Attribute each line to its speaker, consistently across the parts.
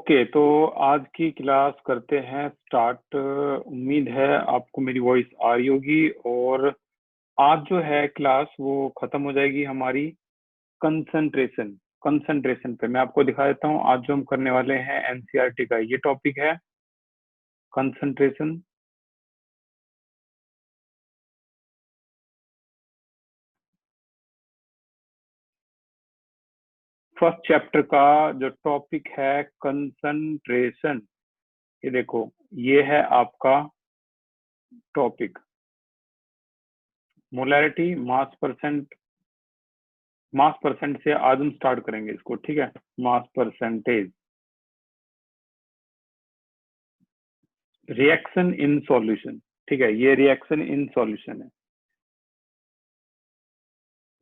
Speaker 1: Okay, तो आज की क्लास करते हैं स्टार्ट। उम्मीद है आपको मेरी वॉइस आ रही होगी और आज जो है क्लास वो खत्म हो जाएगी हमारी कंसंट्रेशन कंसंट्रेशन पे। मैं आपको दिखा देता हूँ आज जो हम करने वाले हैं एनसीईआरटी का ये टॉपिक है कंसंट्रेशन। फर्स्ट चैप्टर का जो टॉपिक है कंसंट्रेशन, ये देखो ये है आपका टॉपिक। मोलैरिटी मास परसेंट से आज हम स्टार्ट करेंगे इसको, ठीक है। Mass percentage, reaction in solution, ठीक है। ये रिएक्शन इन सॉल्यूशन है,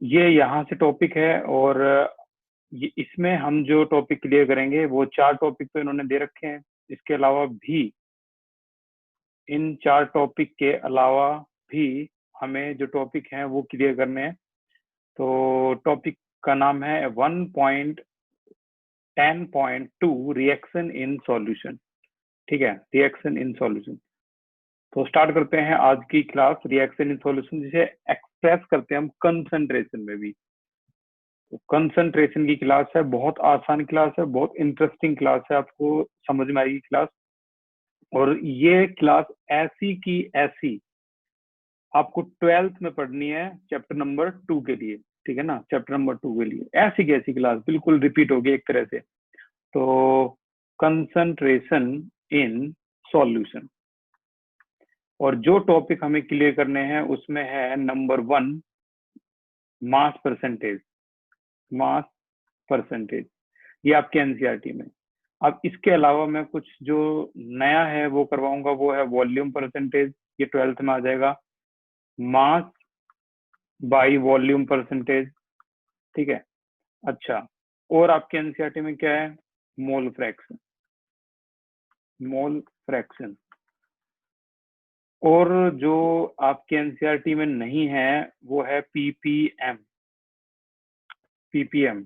Speaker 1: ये यहाँ से टॉपिक है। और ये इसमें हम जो टॉपिक क्लियर करेंगे वो 4 टॉपिक तो इन्होंने दे रखे हैं। इसके अलावा भी इन 4 टॉपिक के अलावा भी हमें जो टॉपिक हैं वो क्लियर करने हैं। तो टॉपिक का नाम है 1.10.2 रिएक्शन इन सॉल्यूशन, ठीक है। Reaction in solution. तो स्टार्ट करते हैं आज की क्लास रिएक्शन इन सॉल्यूशन, जिसे एक्सप्रेस करते हैं हम कंसंट्रेशन में भी। तो कंसंट्रेशन की क्लास है, बहुत आसान क्लास है, बहुत इंटरेस्टिंग क्लास है, आपको समझ में आएगी क्लास। और ये क्लास ऐसी की ऐसी आपको 12th में पढ़नी है चैप्टर नंबर 2 के लिए, ठीक है ना। चैप्टर नंबर 2 के लिए ऐसी की ऐसी क्लास बिल्कुल रिपीट होगी एक तरह से। तो कंसंट्रेशन इन सॉल्यूशन, और जो टॉपिक हमें क्लियर करने हैं उसमें है number 1 mass percentage. Mass percentage ये आपके एनसीईआरटी में। अब इसके अलावा मैं कुछ जो नया है वो करवाऊंगा, वो है वॉल्यूम परसेंटेज। ये 12th में आ जाएगा, मास बाई वॉल्यूम परसेंटेज, ठीक है। अच्छा, और आपके एनसीईआरटी में क्या है? Mole fraction, mole fraction. और जो आपके एनसीईआरटी में नहीं है वो है पीपीएम, पीपीएम।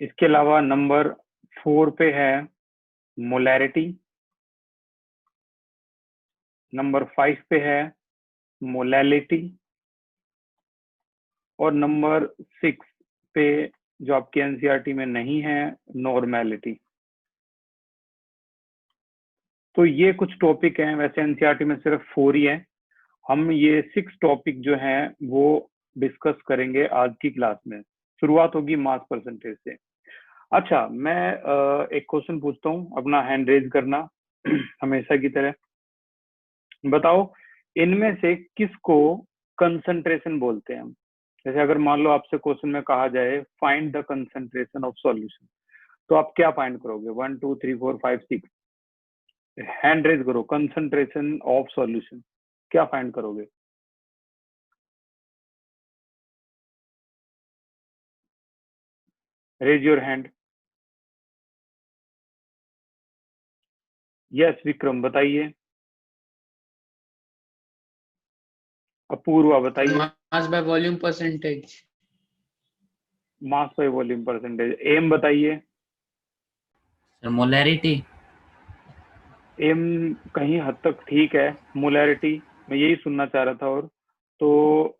Speaker 1: इसके अलावा नंबर 4 पे है मोलैरिटी, नंबर 5 पे है मोलैलिटी, और नंबर 6 पे जो आपके एनसीईआरटी में नहीं है नॉर्मेलिटी। तो ये कुछ टॉपिक हैं, वैसे एनसीईआरटी में सिर्फ 4 ही है। हम ये 6 टॉपिक जो हैं वो डिस्कस करेंगे आज की क्लास में। शुरुआत होगी मास परसेंटेज से। अच्छा, मैं एक क्वेश्चन पूछता हूँ, अपना हैंड रेज करना हमेशा की तरह। बताओ इनमें से किसको कंसंट्रेशन बोलते हैं हम? जैसे अगर मान लो आपसे क्वेश्चन में कहा जाए find the concentration of solution, तो आप क्या फाइंड करोगे? 1 2 3 4 5 6, हैंड रेज करो। कंसंट्रेशन ऑफ सॉल्यूशन क्या फाइंड करोगे? Raise your hand. Yes Vikram बताइए। अपूर्वा बताइए।
Speaker 2: Mass by volume percentage.
Speaker 1: Mass by volume percentage. M बताइए।
Speaker 2: Sir molarity.
Speaker 1: एम कहीं हद तक ठीक है, मोलैरिटी मैं यही सुनना चाह रहा था। और तो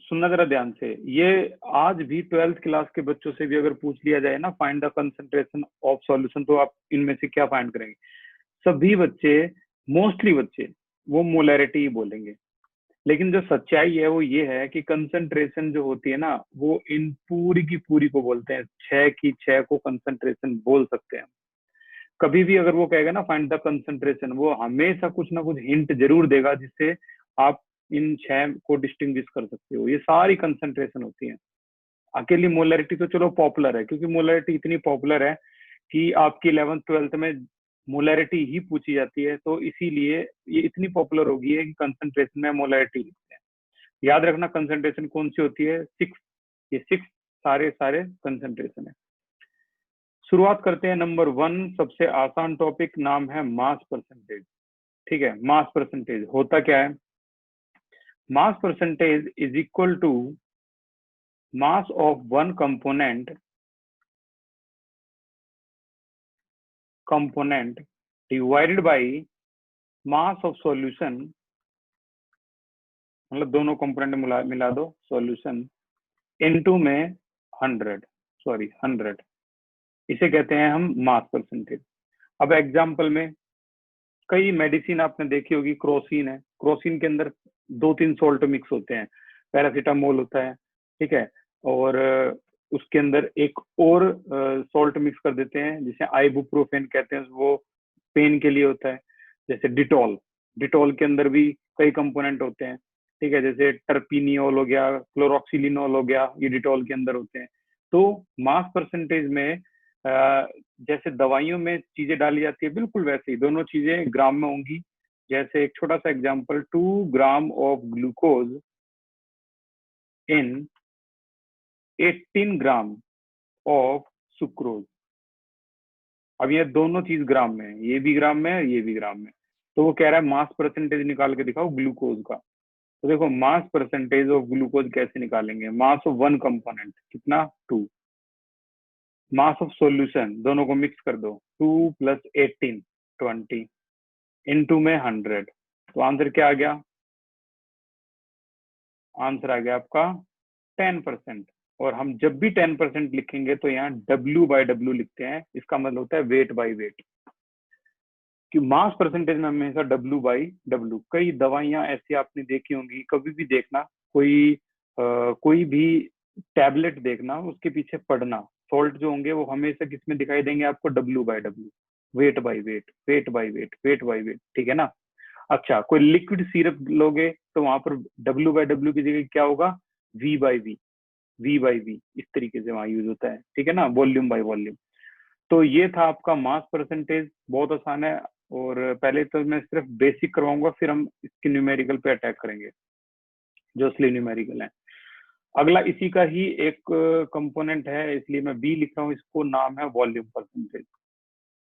Speaker 1: सुनना जरा ध्यान से, ये आज भी 12th क्लास के बच्चों से भी अगर पूछ लिया जाए ना find the concentration of solution, तो आप इनमें से क्या फाइंड करेंगे? सभी बच्चे, मोस्टली बच्चे वो मोलैरिटी ही बोलेंगे। लेकिन जो सच्चाई है वो ये है कि कंसंट्रेशन जो होती है ना, वो इन पूरी की पूरी को बोलते हैं। 6 की 6 को कंसंट्रेशन बोल सकते हैं। कभी भी अगर वो कहेगा ना फाइंड द कंसंट्रेशन, वो हमेशा कुछ ना कुछ हिंट जरूर देगा जिससे आप इन 6 को डिस्टिंग्विश कर सकते हो। ये सारी कंसंट्रेशन होती है। अकेली मोलैरिटी तो चलो पॉपुलर है, क्योंकि मोलैरिटी इतनी पॉपुलर है कि आपकी 11th 12th में मोलैरिटी ही पूछी जाती है, तो इसीलिए ये इतनी पॉपुलर हो गई है कि कंसंट्रेशन में मोलैरिटी लिखते हैं। याद रखना कंसंट्रेशन कौन सी होती है? 6। ये 6 सारे सारे कंसंट्रेशन है। शुरुआत करते हैं नंबर 1, सबसे आसान टॉपिक, नाम है मास परसेंटेज, ठीक है। मास परसेंटेज होता क्या है? Mass percentage is equal to mass of one component component divided by mass of solution, मतलब दोनों कंपोनेंट मिला दो सॉल्यूशन इनटू में 100, इसे कहते हैं हम मास परसेंटेज। अब एग्जांपल में कई मेडिसिन आपने देखी होगी, क्रोसिन है, क्रोसिन के अंदर 2-3 सॉल्ट मिक्स होते हैं, पैरासीटामोल होता है, ठीक है, और उसके अंदर एक और सॉल्ट मिक्स कर देते हैं जिसे आइबुप्रोफेन कहते हैं, वो पेन के लिए होता है। जैसे डिटॉल, डिटॉल के अंदर भी कई कंपोनेंट होते हैं, ठीक है, जैसे टर्पिनियोल हो गया, क्लोरोक्सिलिनोल हो गया, ये डिटॉल के अंदर होते हैं। तो मास परसेंटेज में जैसे दवाइयों में चीजें डाली जाती है, बिल्कुल वैसे ही दोनों चीजें ग्राम में होंगी। जैसे एक छोटा सा example, 2 gram of glucose in 18 gram of sucrose. अब ये दोनों चीज ग्राम में है, ये भी ग्राम में है, ये भी ग्राम में। तो वो कह रहा है मास परसेंटेज निकाल के दिखाओ ग्लूकोज का। तो देखो मास परसेंटेज ऑफ ग्लूकोज कैसे निकालेंगे, मास ऑफ वन कंपोनेंट कितना 2, मास ऑफ सॉल्यूशन दोनों को मिक्स कर दो 2 + 18 20 इनटू में 100। तो आंसर क्या आ गया, आंसर आ गया आपका 10%। और हम जब भी 10% लिखेंगे तो यहाँ W/W लिखते हैं, इसका मतलब होता है वेट बाय वेट। कि मास परसेंटेज में हमेशा W/W। कई दवाइयां ऐसी आपने देखी होंगी, कभी भी देखना कोई भी टैबलेट देखना, उसके पीछे पढ़ना, सॉल्ट जो होंगे वो हमेशा किसमें दिखाई देंगे आपको, W/W, weight by weight, weight by weight, weight by weight, ठीक है ना। अच्छा, कोई लिक्विड सिरप लोगे तो वहां पर W/W की जगह क्या होगा, V/V, V/V, इस तरीके से वहां यूज होता है, ठीक है ना, वॉल्यूम बाय वॉल्यूम। तो ये था आपका मास परसेंटेज, बहुत आसान है। और पहले तो मैं सिर्फ बेसिक करवाऊंगा, फिर हम इसके न्यूमेरिकल पे अटैक करेंगे जो असली न्यूमेरिकल है। अगला इसी का ही एक कंपोनेंट है, इसलिए मैं बी लिख रहा हूँ, इसको नाम है वॉल्यूम परसेंटेज,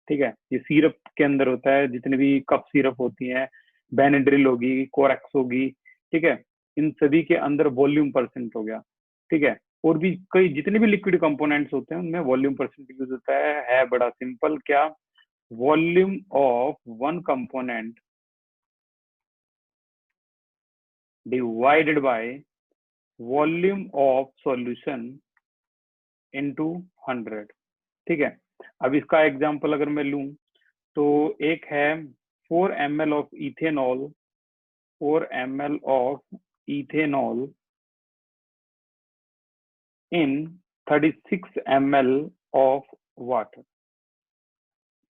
Speaker 1: ठीक है। ये सिरप के अंदर होता है, जितने भी कफ सिरप होती हैं, बेनेड्रिल होगी, कोरेक्स होगी, ठीक है, इन सभी के अंदर वॉल्यूम परसेंट हो गया, ठीक है। और भी कई जितने भी लिक्विड कंपोनेंट्स होते हैं उनमें वॉल्यूम परसेंट यूज होता है बड़ा सिंपल, क्या, volume of one component divided by volume of solution into 100, ठीक है। अब इसका एग्जांपल अगर मैं लूं तो एक है 4 ml of ethanol, 4 ml of ethanol in 36 ml of water.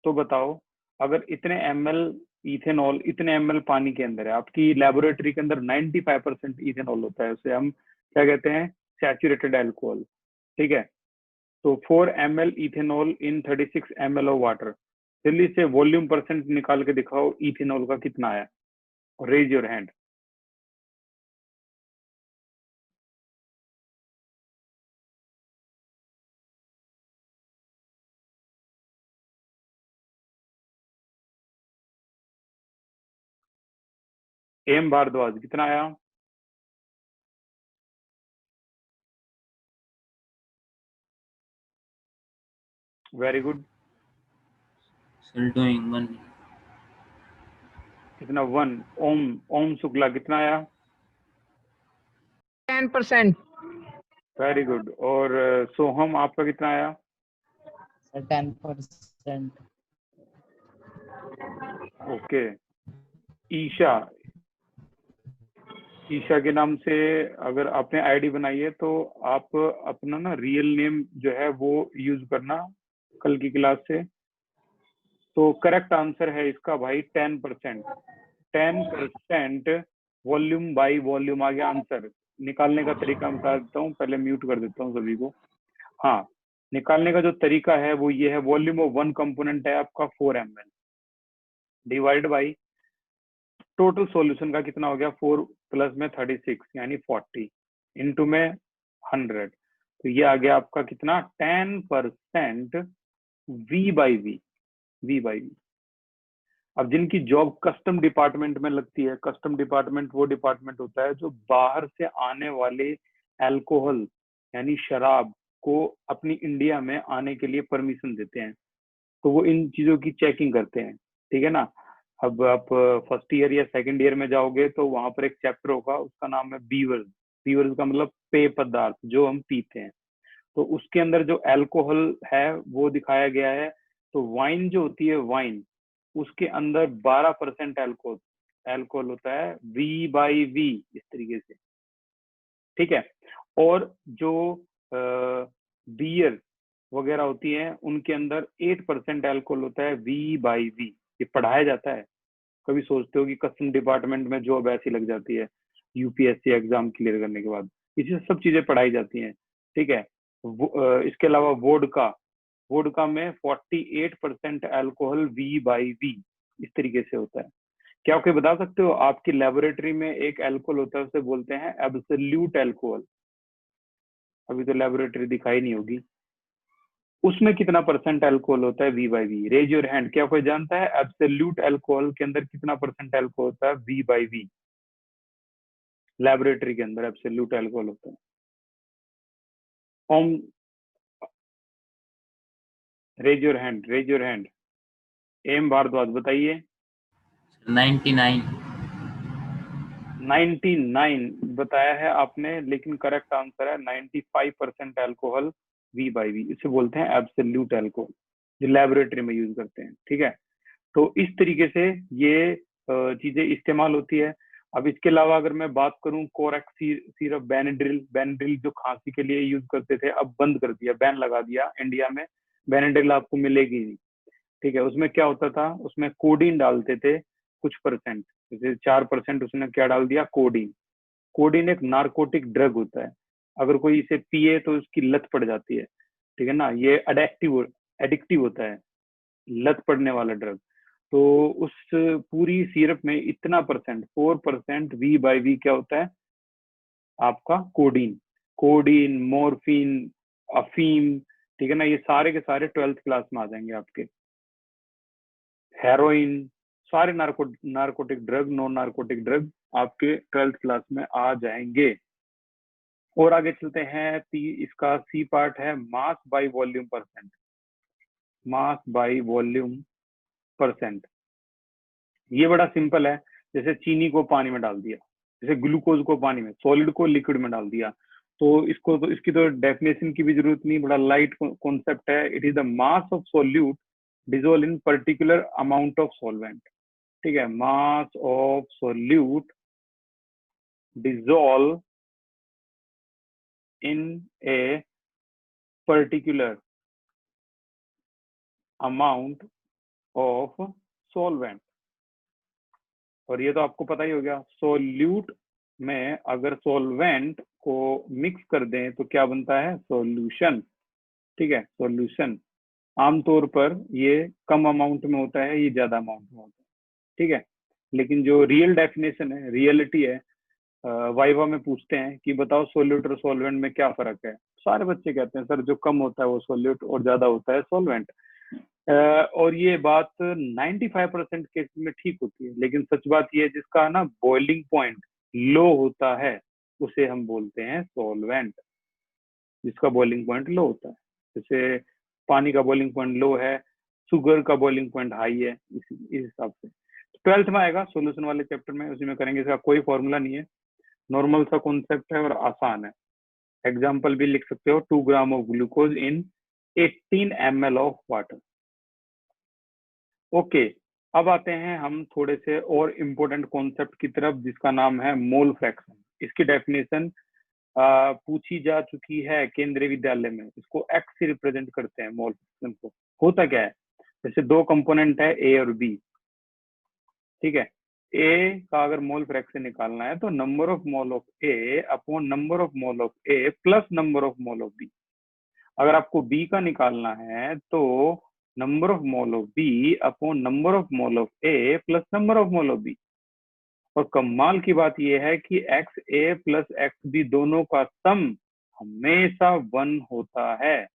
Speaker 1: तो बताओ, अगर इतने ml इथेनॉल इतने ml पानी के अंदर है, आपकी लेबोरेटरी के अंदर 95% इथेनॉल होता है, उसे हम क्या कहते हैं, सैचुरेटेड अल्कोहल, ठीक है। तो 4 ml ethanol in 36 ml of water, जल्दी से वॉल्यूम परसेंट निकाल के दिखाओ इथेनॉल का कितना आया, raise your hand. M Bhardwaj कितना आया, वेरी गुड,
Speaker 2: Still doing 1.
Speaker 1: कितना 1। ओम शुक्ला कितना आया,
Speaker 3: 10%।
Speaker 1: Very good. और सोहम आपका कितना आया,
Speaker 2: 10%.
Speaker 1: ओके। ईशा, ईशा के नाम से अगर आपने आईडी बनाई है तो आप अपना ना रियल नेम जो है वो यूज करना कल की क्लास से। तो करेक्ट आंसर है इसका भाई 10%। 10% वॉल्यूम बाय वॉल्यूम आ गया आंसर। निकालने का तरीका मैं बता देता हूँ, पहले म्यूट कर देता हूँ सभी को। हाँ, निकालने का जो तरीका है वो ये है, वॉल्यूम ऑफ वन कंपोनेंट है आपका 4 ml divide by total solution का कितना हो गया, 4 प्लस में 36 यानी 40 इनटू में 100। तो ये आ गया आपका कितना, 10% V/V। अब जिनकी जॉब कस्टम डिपार्टमेंट में लगती है, कस्टम डिपार्टमेंट वो डिपार्टमेंट होता है जो बाहर से आने वाले अल्कोहल यानी शराब को अपनी इंडिया में आने के लिए परमिशन देते हैं। तो वो इन चीजों की चेकिंग करते हैं, ठीक है ना। अब आप फर्स्ट ईयर या सेकंड ईयर में जाओगे तो वहां पर एक चैप्टर होगा, उसका नाम है बीवर्स। बीवर्स का मतलब पेय पदार्थ जो हम पीते हैं। तो उसके अंदर जो अल्कोहल है वो दिखाया गया है। तो वाइन जो होती है, वाइन, उसके अंदर 12% अल्कोहल अल्कोहल होता है, V/V इस तरीके से, ठीक है। और जो बियर वगैरह होती है उनके अंदर 8% अल्कोहल होता है, V/V। ये पढ़ाया जाता है। कभी सोचते हो कि कस्टम डिपार्टमेंट में जॉब ऐसी लग जाती है यूपीएससी एग्जाम क्लियर करने के बाद, इसी से सब चीजें पढ़ाई जाती हैं, ठीक है। इसके अलावा वोडका, वोडका में 48% अल्कोहल, V/V इस तरीके से होता है। क्या आप कोई बता सकते हो, आपकी लेबोरेटरी में एक अल्कोहल होता है उसे बोलते हैं एब्सोल्यूट अल्कोहल। अभी तो लेबोरेटरी दिखाई नहीं होगी, उसमें कितना परसेंट अल्कोहल होता है, V/V? Raise your hand. क्या कोई जानता है एब्सोल्यूट अल्कोहल के अंदर कितना परसेंट अल्कोहल होता है, V/V? लेबोरेटरी के अंदर एब्सोल्यूट अल्कोहल होता है। Om, raise your hand, raise your hand. M Bhardwaj बताइए।
Speaker 2: 99।
Speaker 1: 99 बताया है आपने, लेकिन करेक्ट आंसर है 95% अल्कोहल, V/V। इसे बोलते हैं एब्सोल्यूट अल्कोहल, जो लेबोरेटरी में यूज करते हैं, ठीक है। तो इस तरीके से ये चीजें इस्तेमाल होती है। अब इसके अलावा अगर मैं बात करूं, कोरेक्स सिरप, बेनेड्रिल, बेनेड्रिल जो खांसी के लिए यूज करते थे, अब बंद कर दिया, बैन लगा दिया इंडिया में। बेनेड्रिल आपको मिलेगी नहीं, ठीक है। उसमें क्या होता था, उसमें कोडीन डालते थे कुछ परसेंट, जैसे 4% उसने क्या डाल दिया, कोडीन। कोडीन एक नार्कोटिक ड्रग होता है, अगर कोई इसे पिए तो उसकी लत पड़ जाती है, ठीक है ना। ये एडिक्टिव एडिक्टिव होता है, लत पड़ने वाला ड्रग। तो उस पूरी सिरप में इतना परसेंट, 4% V/V क्या होता है आपका, कोडीन। कोडीन, मोरफिन, अफीम, ठीक है ना, ये सारे के सारे 12th क्लास में आ जाएंगे आपके। हेरोइन, सारे narcotic drug, non narcotic drug आपके 12th क्लास में आ जाएंगे। और आगे चलते हैं, इसका सी पार्ट है मास by volume percent. Mass by volume percent, ये बड़ा सिंपल है। जैसे चीनी को पानी में डाल दिया, जैसे ग्लूकोज को पानी में, सॉलिड को लिक्विड में डाल दिया, तो इसकी तो डेफिनेशन की भी जरूरत नहीं, बड़ा लाइट कॉन्सेप्ट है। It is the mass of solute dissolve in particular amount of solvent, ठीक है। Mass of solute dissolve in a particular amount of solvent. और ये तो आपको पता ही हो गया, सोल्यूट में अगर सॉल्वेंट को मिक्स कर दें तो क्या बनता है, सॉल्यूशन, ठीक है। सॉल्यूशन आमतौर पर ये कम अमाउंट में होता है, ये ज्यादा अमाउंट में होता है, ठीक है। लेकिन जो रियल डेफिनेशन है, रियलिटी है, वाइवा में पूछते हैं कि बताओ सोल्यूट और सॉल्वेंट में क्या फर्क है, सारे बच्चे कहते हैं सर जो कम होता है वो सोल्यूट और ज्यादा होता है सॉल्वेंट। और ये बात 95% केस में ठीक होती है, लेकिन सच बात ये है जिसका ना बॉइलिंग पॉइंट लो होता है उसे हम बोलते हैं सॉल्वेंट, जिसका बॉइलिंग पॉइंट लो होता है। जैसे पानी का बॉइलिंग पॉइंट लो है, शुगर का बॉइलिंग पॉइंट हाई है, इस हिसाब से। 12th में आएगा सोल्यूशन वाले चैप्टर में, उसी में करेंगे। इसका कोई फॉर्मूला नहीं है, नॉर्मल सा कॉन्सेप्ट है और आसान है। एग्जाम्पल भी लिख सकते हो, 2 gram of glucose in 18 ml of water. Okay, अब आते हैं हम थोड़े से और इम्पोर्टेंट कॉन्सेप्ट की तरफ, जिसका नाम है मोल फ्रैक्शन। इसकी डेफिनेशन पूछी जा चुकी है केंद्रीय विद्यालय में। इसको एक्स से रिप्रेजेंट करते हैं मोल फ्रैक्शन को। होता क्या है, जैसे दो कंपोनेंट है ए और बी, ठीक है। ए का अगर मोल फ्रैक्शन निकालना है तो number of mole of A upon number of mole of A plus number of mole of B. अगर आपको बी का निकालना है तो number of mole of B upon number of mole of A plus number of mole of B. और कमाल की बात यह है कि X A plus X B दोनों का सम हमेशा 1 होता है,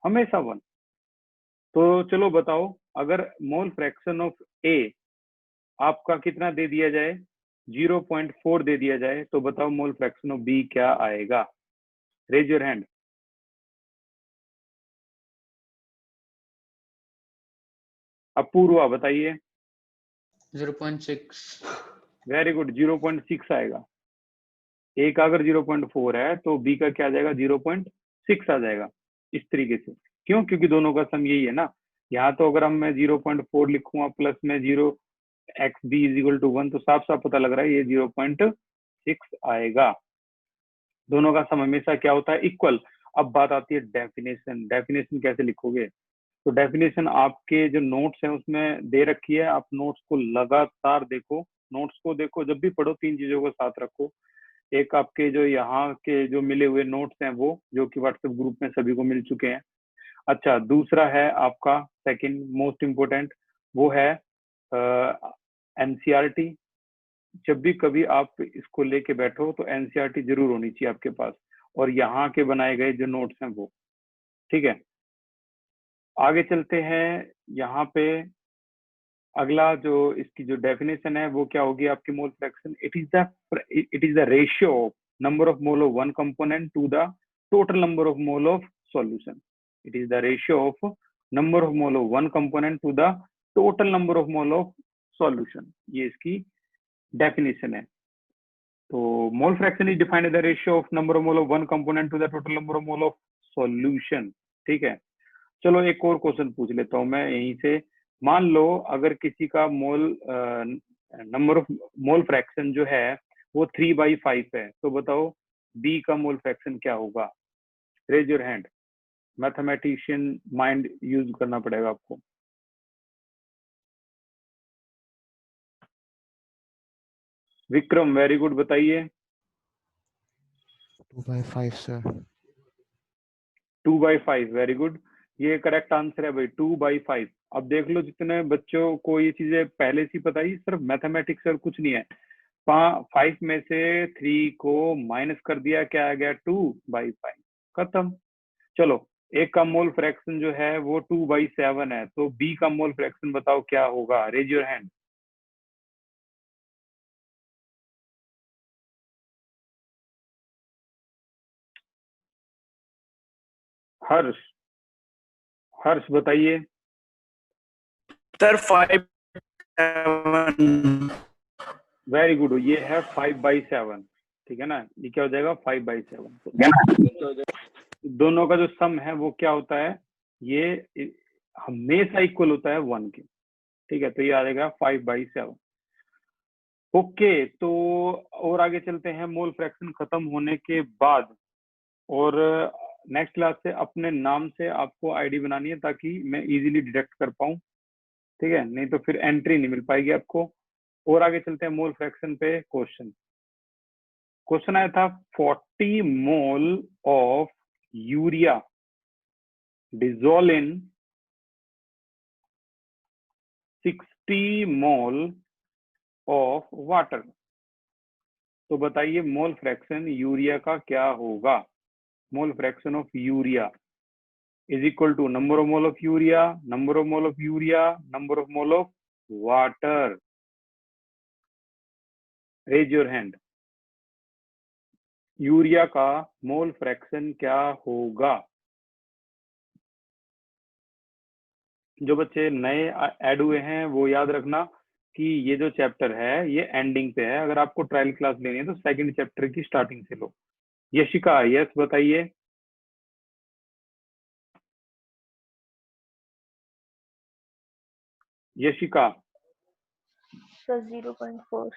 Speaker 1: हमेशा 1। तो चलो बताओ, अगर मोल फ्रैक्शन ऑफ ए आपका कितना दे दिया जाए, 0.4 दे दिया जाए, तो बताओ मोल फ्रैक्शन ऑफ बी क्या आएगा? Raise your hand. अपूर्वा बताइए।
Speaker 3: 0.6।
Speaker 1: वेरी गुड, 0.6 आएगा। ए का अगर 0.4 है तो बी का क्या आ जाएगा, 0.6 आ जाएगा। इस तरीके से, क्यों? क्योंकि दोनों का सम यही है ना। यहाँ तो अगर हम मैं 0.4 लिखूंगा प्लस में 0 x b = 1, तो साफ साफ पता लग रहा है ये 0.6 आएगा। दोनों का सम हमेशा क्या होता है, इक्वल। अब बात आती है डेफिनेशन। डेफिनेशन कैसे लिखोगे? तो डेफिनेशन आपके जो नोट्स हैं उसमें दे रखी है, आप नोट्स को लगातार देखो। नोट्स को देखो, जब भी पढ़ो 3 चीजों को साथ रखो। एक आपके जो यहाँ के जो मिले हुए नोट्स हैं वो, जो कि व्हाट्सएप ग्रुप में सभी को मिल चुके हैं। अच्छा, दूसरा है आपका सेकंड मोस्ट इम्पोर्टेंट, वो है एनसीईआरटी। जब भी कभी आप इसको लेके बैठो तो एनसीईआरटी जरूर होनी चाहिए आपके पास, और यहाँ के बनाए गए जो नोट्स हैं वो। ठीक है, आगे चलते हैं। यहाँ पे अगला जो इसकी जो डेफिनेशन है वो क्या होगी आपकी mole fraction. It is the ratio of number of mole of one component to the total number of mole of solution. It is the ratio of number of mole of one component to the total number of mole of solution. ये इसकी definition है। तो mole fraction is defined the ratio of number of mole of one component to the total number of mole of solution. ठीक है, चलो एक और question पूछ लेता हूं मैं यहीं से। मान लो अगर किसी का नंबर ऑफ मोल फ्रैक्शन जो है वो 3/5 है, तो बताओ बी का मोल फ्रैक्शन क्या होगा? Raise your hand. Mathematician mind use करना पड़ेगा आपको। विक्रम वेरी गुड, बताइए।
Speaker 4: 2/5 सर।
Speaker 1: 2/5 वेरी गुड, ये करेक्ट आंसर है भाई, 2/5। अब देख लो जितने बच्चों को ये चीजें पहले से पता ही, सिर्फ मैथमेटिक्स और कुछ नहीं है। 5 में से 3 को माइनस कर दिया, क्या आ गया, 2/5, खत्म। चलो, एक का मोल फ्रैक्शन जो है वो 2/7 है, तो बी का मोल फ्रैक्शन बताओ क्या होगा? Raise your hand. Harsh, Harsh बताइए।
Speaker 5: सर 5/7।
Speaker 1: वेरी गुड, ये है 5/7। ठीक है ना, ये क्या हो जाएगा, 5/7। दोनों का जो सम है वो क्या होता है, ये हमेशा इक्वल होता है 1 के। ठीक है, तो ये आ जाएगा 5/7। ओके, तो और आगे चलते हैं। मोल फ्रैक्शन खत्म होने के बाद और नेक्स्ट क्लास से अपने नाम से आपको आईडी बनानी है, ताकि मैं इजीली डिटेक्ट कर पाऊं। ठीक है, नहीं तो फिर एंट्री नहीं मिल पाएगी आपको। और आगे चलते हैं मोल फ्रैक्शन पे। क्वेश्चन आया था 40 mole of urea dissolve in 60 mole of water. तो बताइए मोल फ्रैक्शन यूरिया का क्या होगा? Mole fraction of urea is equal to number of mole of urea, number of mole of urea, number of mole of water. Raise your hand. Urea का mole fraction क्या होगा? जो बच्चे नए add हुए हैं वो याद रखना कि ये जो चैप्टर है ये एंडिंग पे है। अगर आपको ट्रायल क्लास लेनी है तो सेकंड चैप्टर की स्टार्टिंग से लो। यशिका, यस बताइए। यशिका।
Speaker 6: सर 0.4।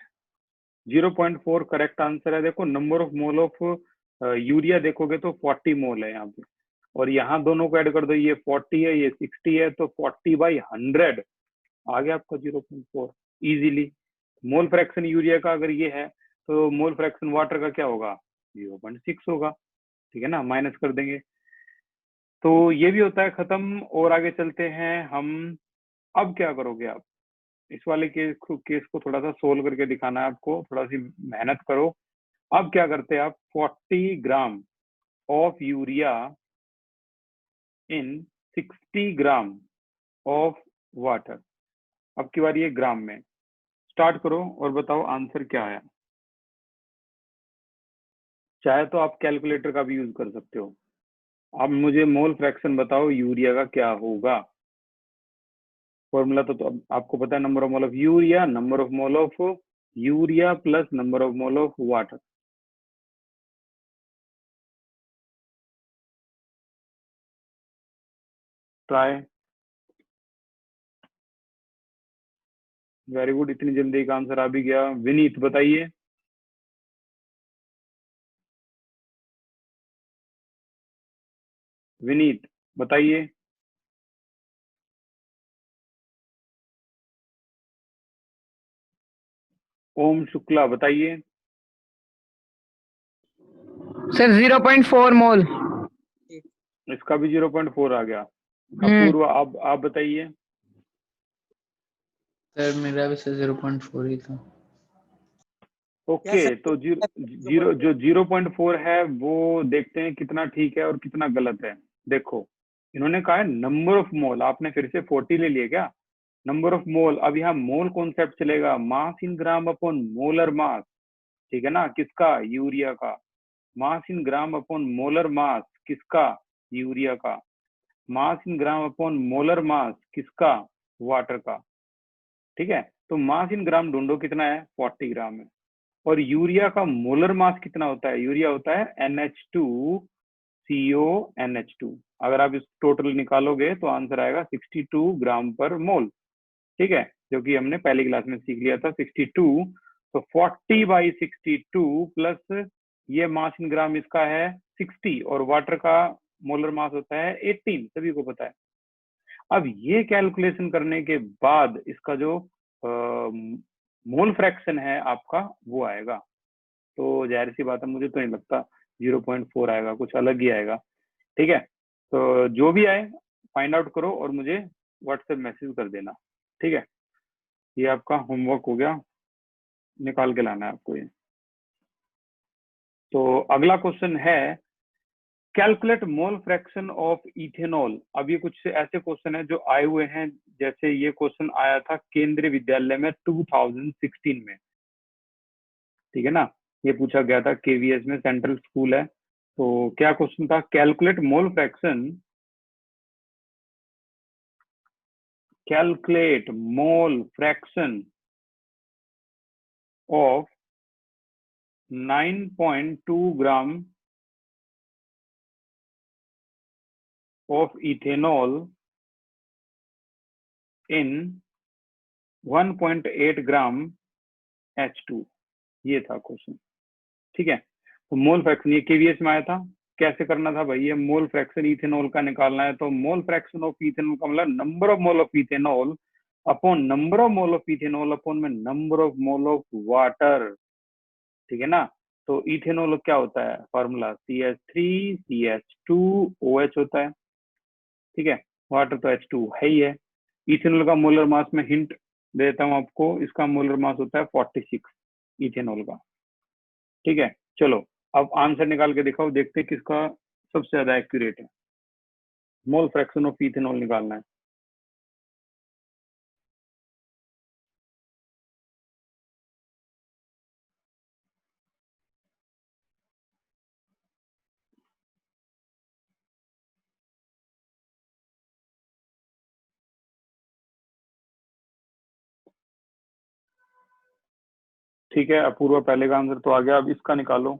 Speaker 1: 0.4 करेक्ट आंसर है। देखो number of mole of urea देखोगे तो 40 मोल है यहाँ पे, और यहाँ दोनों को ऐड कर दो, ये 40 है ये 60 है, तो 40/100 आ गया आपका 0.4 इजीली। मोल फ्रैक्शन यूरिया का अगर ये है तो मोल फ्रैक्शन वाटर का क्या होगा? 0.6 होगा। ठीक है ना, माइनस कर देंगे। तो ये भी होता है खत्म। और आगे चलते हैं हम। अब क्या करोगे आप? इस वाले केस को थोड़ा सा सोल्व करके दिखाना है आपको, थोड़ा सी मेहनत करो। अब क्या करते हैं आप? 40 gram of urea in 60 gram of water. अब की बारी है ग्राम में। स्टार्ट करो और बताओ आंसर क्या आया। चाहे तो आप कैलकुलेटर का भी यूज कर सकते हो। अब मुझे मोल फ्रैक्शन बताओ यूरिया का क्या होगा। फॉर्मूला तो अब आपको पता है, number of mole of urea, number of mole of urea plus number of mole of water. Try. Very good, इतनी जल्दी का आंसर आ भी गया। विनीत बताइए। विनीत बताइए। ओम शुक्ला बताइए।
Speaker 3: सर 0.4 मोल।
Speaker 1: इसका भी 0.4 आ गया। अपूर्व आप बताइए।
Speaker 3: सर मेरा भी सर 0.4 ही था।
Speaker 1: ओके, तो जीरो जो 0.4 है वो देखते हैं कितना ठीक है और कितना गलत है। देखो, इन्होंने कहा है नंबर ऑफ मोल, आपने फिर से 40 ले लिया क्या? नंबर ऑफ मोल, अब यहाँ मोल कॉन्सेप्ट चलेगा, मास इन ग्राम अपॉन मोलर मास, ठीक है ना? किसका? यूरिया का। मास इन ग्राम अपॉन मोलर मास किसका? यूरिया का। मास इन ग्राम अपॉन मोलर मास किसका? वाटर का। ठीक है, तो मास इन ग्राम ढूंढो कितना है, 40 ग्राम है। और यूरिया का मोलर मास कितना होता है? यूरिया होता है NH2CO NH2। अगर आप इस टोटल निकालोगे तो आंसर आएगा 62 ग्राम पर मोल। ठीक है, जो कि हमने पहली क्लास में सीख लिया था 62। तो 40/62 प्लस ये मास इन ग्राम इसका है 60 और वाटर का मोलर मास होता है 18, सभी को पता है। अब ये कैलकुलेशन करने के बाद इसका जो मोल फ्रैक्शन है आपका वो आएगा। तो जाहिर सी बात है, मुझे तो नहीं लगता 0.4 आएगा, कुछ अलग ही आएगा। ठीक है, तो जो भी आए फाइंड आउट करो और मुझे व्हाट्सएप मैसेज कर देना। ठीक है, ये आपका होमवर्क हो गया, निकाल के लाना है आपको ये। तो अगला क्वेश्चन है calculate mole fraction of ethanol. अब ये कुछ ऐसे क्वेश्चन है जो आए हुए हैं, जैसे ये क्वेश्चन आया था केंद्रीय विद्यालय में 2016 में। ठीक है ना, ये पूछा गया था केवीएस में, सेंट्रल स्कूल है। तो क्या क्वेश्चन था? Calculate mole fraction, calculate mole fraction of 9.2 gram of ethanol in 1.8 gram H2। ये था क्वेश्चन। ठीक है, तो मोल फ्रैक्शन ये केवीएस में आया था। कैसे करना था भाई? ये मोल फ्रैक्शन इथेनॉल का निकालना है। तो मोल फ्रैक्शन ऑफ इथेनॉल का मतलब number of mole of ethanol upon number of mole of ethanol upon में number of mole of water. ठीक है ना, तो इथेनॉल क्या होता है? फॉर्मूला CH3CH2OH होता है। ठीक है, वाटर तो H2 है ही है। इथेनॉल का मोलर मास में हिंट देता हूं आपको, इसका मोलर मास होता है 46 इथेनॉल का। ठीक है, चलो अब आंसर निकाल के दिखाओ, देखते हैं किसका सबसे ज्यादा एक्यूरेट है। मोल फ्रैक्शन ऑफ इथेनॉल निकालना है। ठीक है, अपूर्व पहले का आंसर तो आ गया, अब इसका निकालो।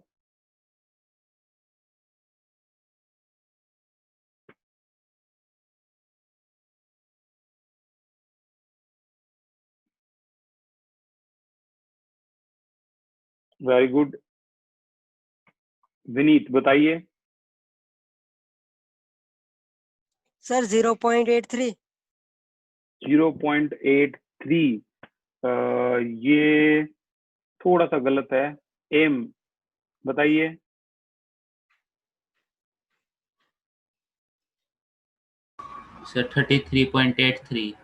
Speaker 1: वेरी गुड, विनीत बताइए।
Speaker 4: सर 0.83।
Speaker 1: 0.83 ये थोड़ा सा गलत है। एम बताइए।
Speaker 2: सर 33.83।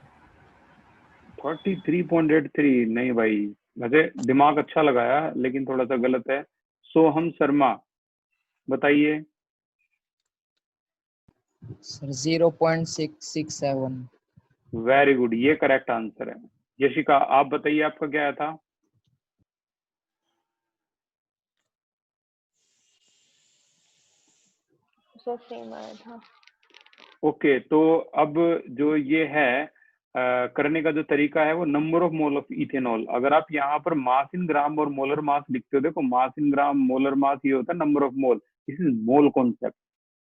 Speaker 1: 33.83 नहीं भाई, वैसे दिमाग अच्छा लगाया लेकिन थोड़ा सा गलत है। सोहम शर्मा बताइए।
Speaker 7: सर 0.667।
Speaker 1: वेरी गुड, ये करेक्ट आंसर है। यशिका आप बताइए, आपका क्या आया था?
Speaker 6: सर सेम आया था।
Speaker 1: ओके, तो अब जो ये है करने का जो तरीका है वो number of mole of ethanol. अगर आप यहाँ पर मास इन ग्राम और मोलर मास लिखते हो, देखो मास इन ग्राम मोलर मास ये होता है number of mole, this is mole concept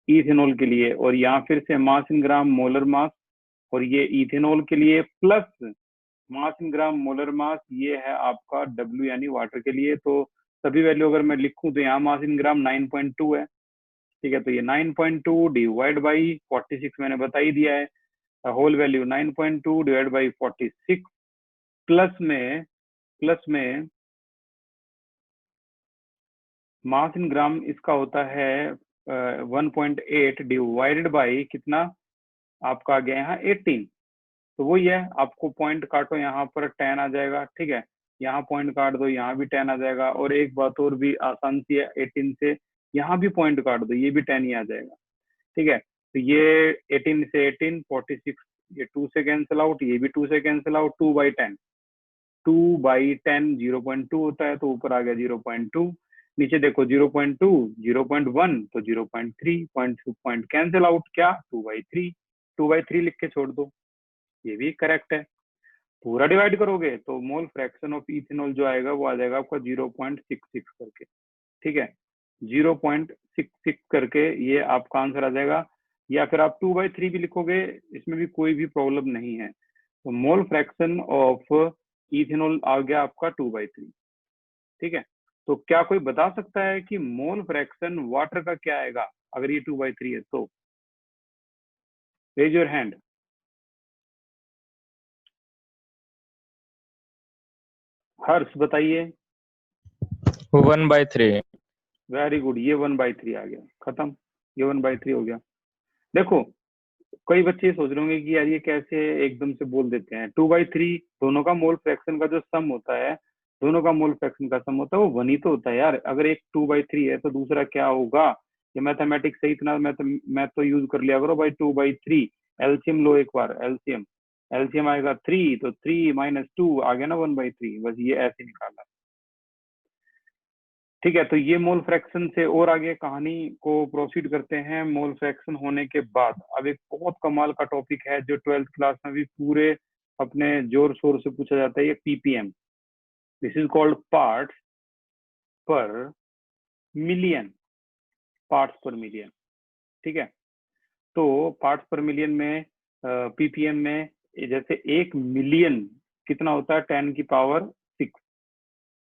Speaker 1: ethanol के लिए। और यहाँ फिर से मास इन ग्राम मोलर मास, और ये इथेनॉल के लिए प्लस मास इन ग्राम मोलर मास, ये है आपका W यानी वाटर के लिए। तो सभी वैल्यू अगर मैं लिखूं तो यहाँ मास इन ग्राम 9.2 है, ठीक है। तो ये 9.2 डिवाइड बाई 46 मैंने बता ही दिया है, whole value 9.2 divide by 46 plus में मास इन ग्राम इसका होता है 1.8 डिवाइडेड बाई कितना आपका आ गया यहाँ 18। तो वही है, आपको पॉइंट काटो यहाँ पर 10 आ जाएगा, ठीक है। यहाँ पॉइंट काट दो, यहाँ भी 10 आ जाएगा। और एक बात और भी आसान सी है, 18 से यहाँ भी पॉइंट काट दो, ये भी 10 ही आ जाएगा, ठीक है। तो ये 18 से 18 46, ये 2 से कैंसिल आउट, ये भी 2 से कैंसिल आउट, 2/10 2/10 0.2 होता है, तो ऊपर आ गया 0.2। नीचे देखो 0.2 0.1 तो 0.3 पॉइंट कैंसिल आउट, क्या 2/3 लिख के छोड़ दो, ये भी करेक्ट है। पूरा डिवाइड करोगे तो मोल फ्रैक्शन ऑफ इथेनॉल जो आएगा वो आ जाएगा आपका 0.66 करके, ठीक है। 0.66 करके ये आपका आंसर आ जाएगा। या फिर आप 2/3 भी लिखोगे, इसमें भी कोई भी प्रॉब्लम नहीं है। तो मोल फ्रैक्शन ऑफ इथेनॉल आ गया आपका 2/3, ठीक है। तो क्या कोई बता सकता है कि मोल फ्रैक्शन वाटर का क्या आएगा अगर ये 2/3 है तो? Raise your hand. हर्ष बताइए।
Speaker 8: 1/3।
Speaker 1: वेरी गुड, ये 1/3 आ गया, खत्म, ये 1/3 हो गया। देखो कई बच्चे ये सोच रहे होंगे कि यार ये कैसे एकदम से बोल देते हैं। 2/3 दोनों का मोल फ्रैक्शन का जो सम होता है, दोनों का मोल फ्रैक्शन का सम होता है वो 1 ही तो होता है यार। अगर एक 2/3 है तो दूसरा क्या होगा? ये मैथमेटिक्स से इतना मैं तो यूज कर लिया करो भाई। 2/3 एलसीएम लो, एक बार एलसीएम आएगा 3, तो 3 - 2 आ गया ना 1/3, बस ये ऐसे निकाला, ठीक है। तो ये मोल फ्रैक्शन से और आगे कहानी को प्रोसीड करते हैं। मोल फ्रैक्शन होने के बाद अब एक बहुत कमाल का टॉपिक है जो 12th क्लास में भी पूरे अपने जोर शोर से पूछा जाता है, ये ppm. This is called parts पर मिलियन, पार्ट्स पर मिलियन, ठीक है। तो पार्ट्स पर मिलियन में पीपीएम में जैसे 1 मिलियन कितना होता है 10⁶।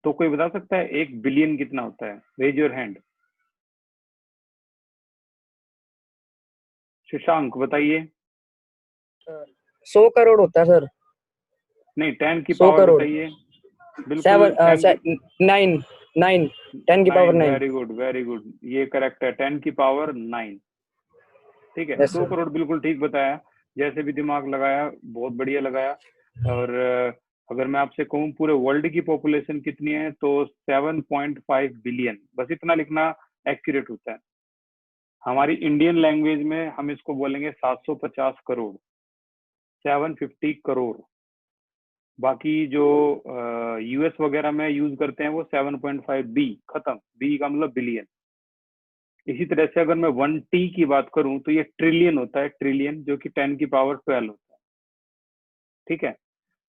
Speaker 1: तो कोई बता सकता है 1 बिलियन कितना होता है? Raise your hand. शशांक बताइए।
Speaker 7: 100 करोड़ होता है सर।
Speaker 1: नहीं 10 की
Speaker 7: 100
Speaker 1: पावर
Speaker 7: करोड़।
Speaker 1: बताइए। बिल्कुल
Speaker 7: 9 10 की power 9।
Speaker 1: Very good very good, ये करेक्ट है, 10 की पावर 9, ठीक है। 100 करोड़ बिल्कुल ठीक बताया, जैसे भी दिमाग लगाया बहुत बढ़िया लगाया। और अगर मैं आपसे कहूँ पूरे वर्ल्ड की पॉपुलेशन कितनी है तो 7.5 बिलियन, बस इतना लिखना एक्यूरेट होता है। हमारी इंडियन लैंग्वेज में हम इसको बोलेंगे 750 करोड़, 750 करोड़। बाकी जो यूएस वगैरह में यूज करते हैं वो 7.5 बी, खत्म, बी का मतलब बिलियन। इसी तरह से अगर मैं 1T की बात करूं तो ये ट्रिलियन होता है, ट्रिलियन, जो कि 10 की पावर 12 होता है, ठीक है।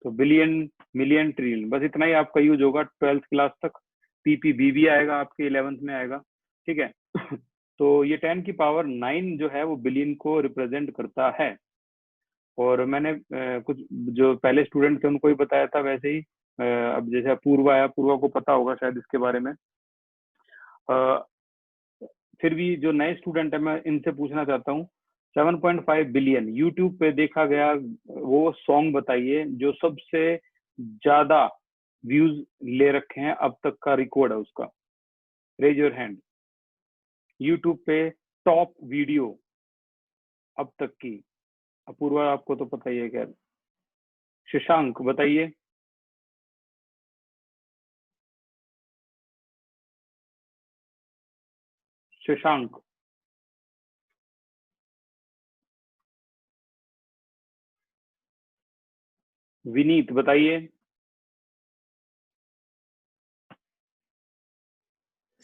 Speaker 1: तो बिलियन, मिलियन, ट्रिलियन, बस इतना ही आपका यूज होगा 12th क्लास तक। पीपीबी भी आएगा आपके 11th में आएगा, ठीक है। तो ये 10 की पावर 9 जो है वो बिलियन को रिप्रेजेंट करता है। और मैंने कुछ जो पहले स्टूडेंट थे उनको ही बताया था, वैसे ही अब जैसे पूर्वा आया, पूर्वा को पता होगा शायद इसके बारे में। फिर भी जो नए स्टूडेंट है मैं इनसे पूछना चाहता हूँ, 7.5 बिलियन यूट्यूब पे देखा गया वो सॉन्ग बताइए जो सबसे ज्यादा व्यूज ले रखे हैं अब तक का रिकॉर्ड है उसका। Raise your hand. यूट्यूब पे टॉप वीडियो अब तक की। अपूर्वा आपको तो पता ही है, खैर। शशांक बताइए। शशांक। विनीत बताइए।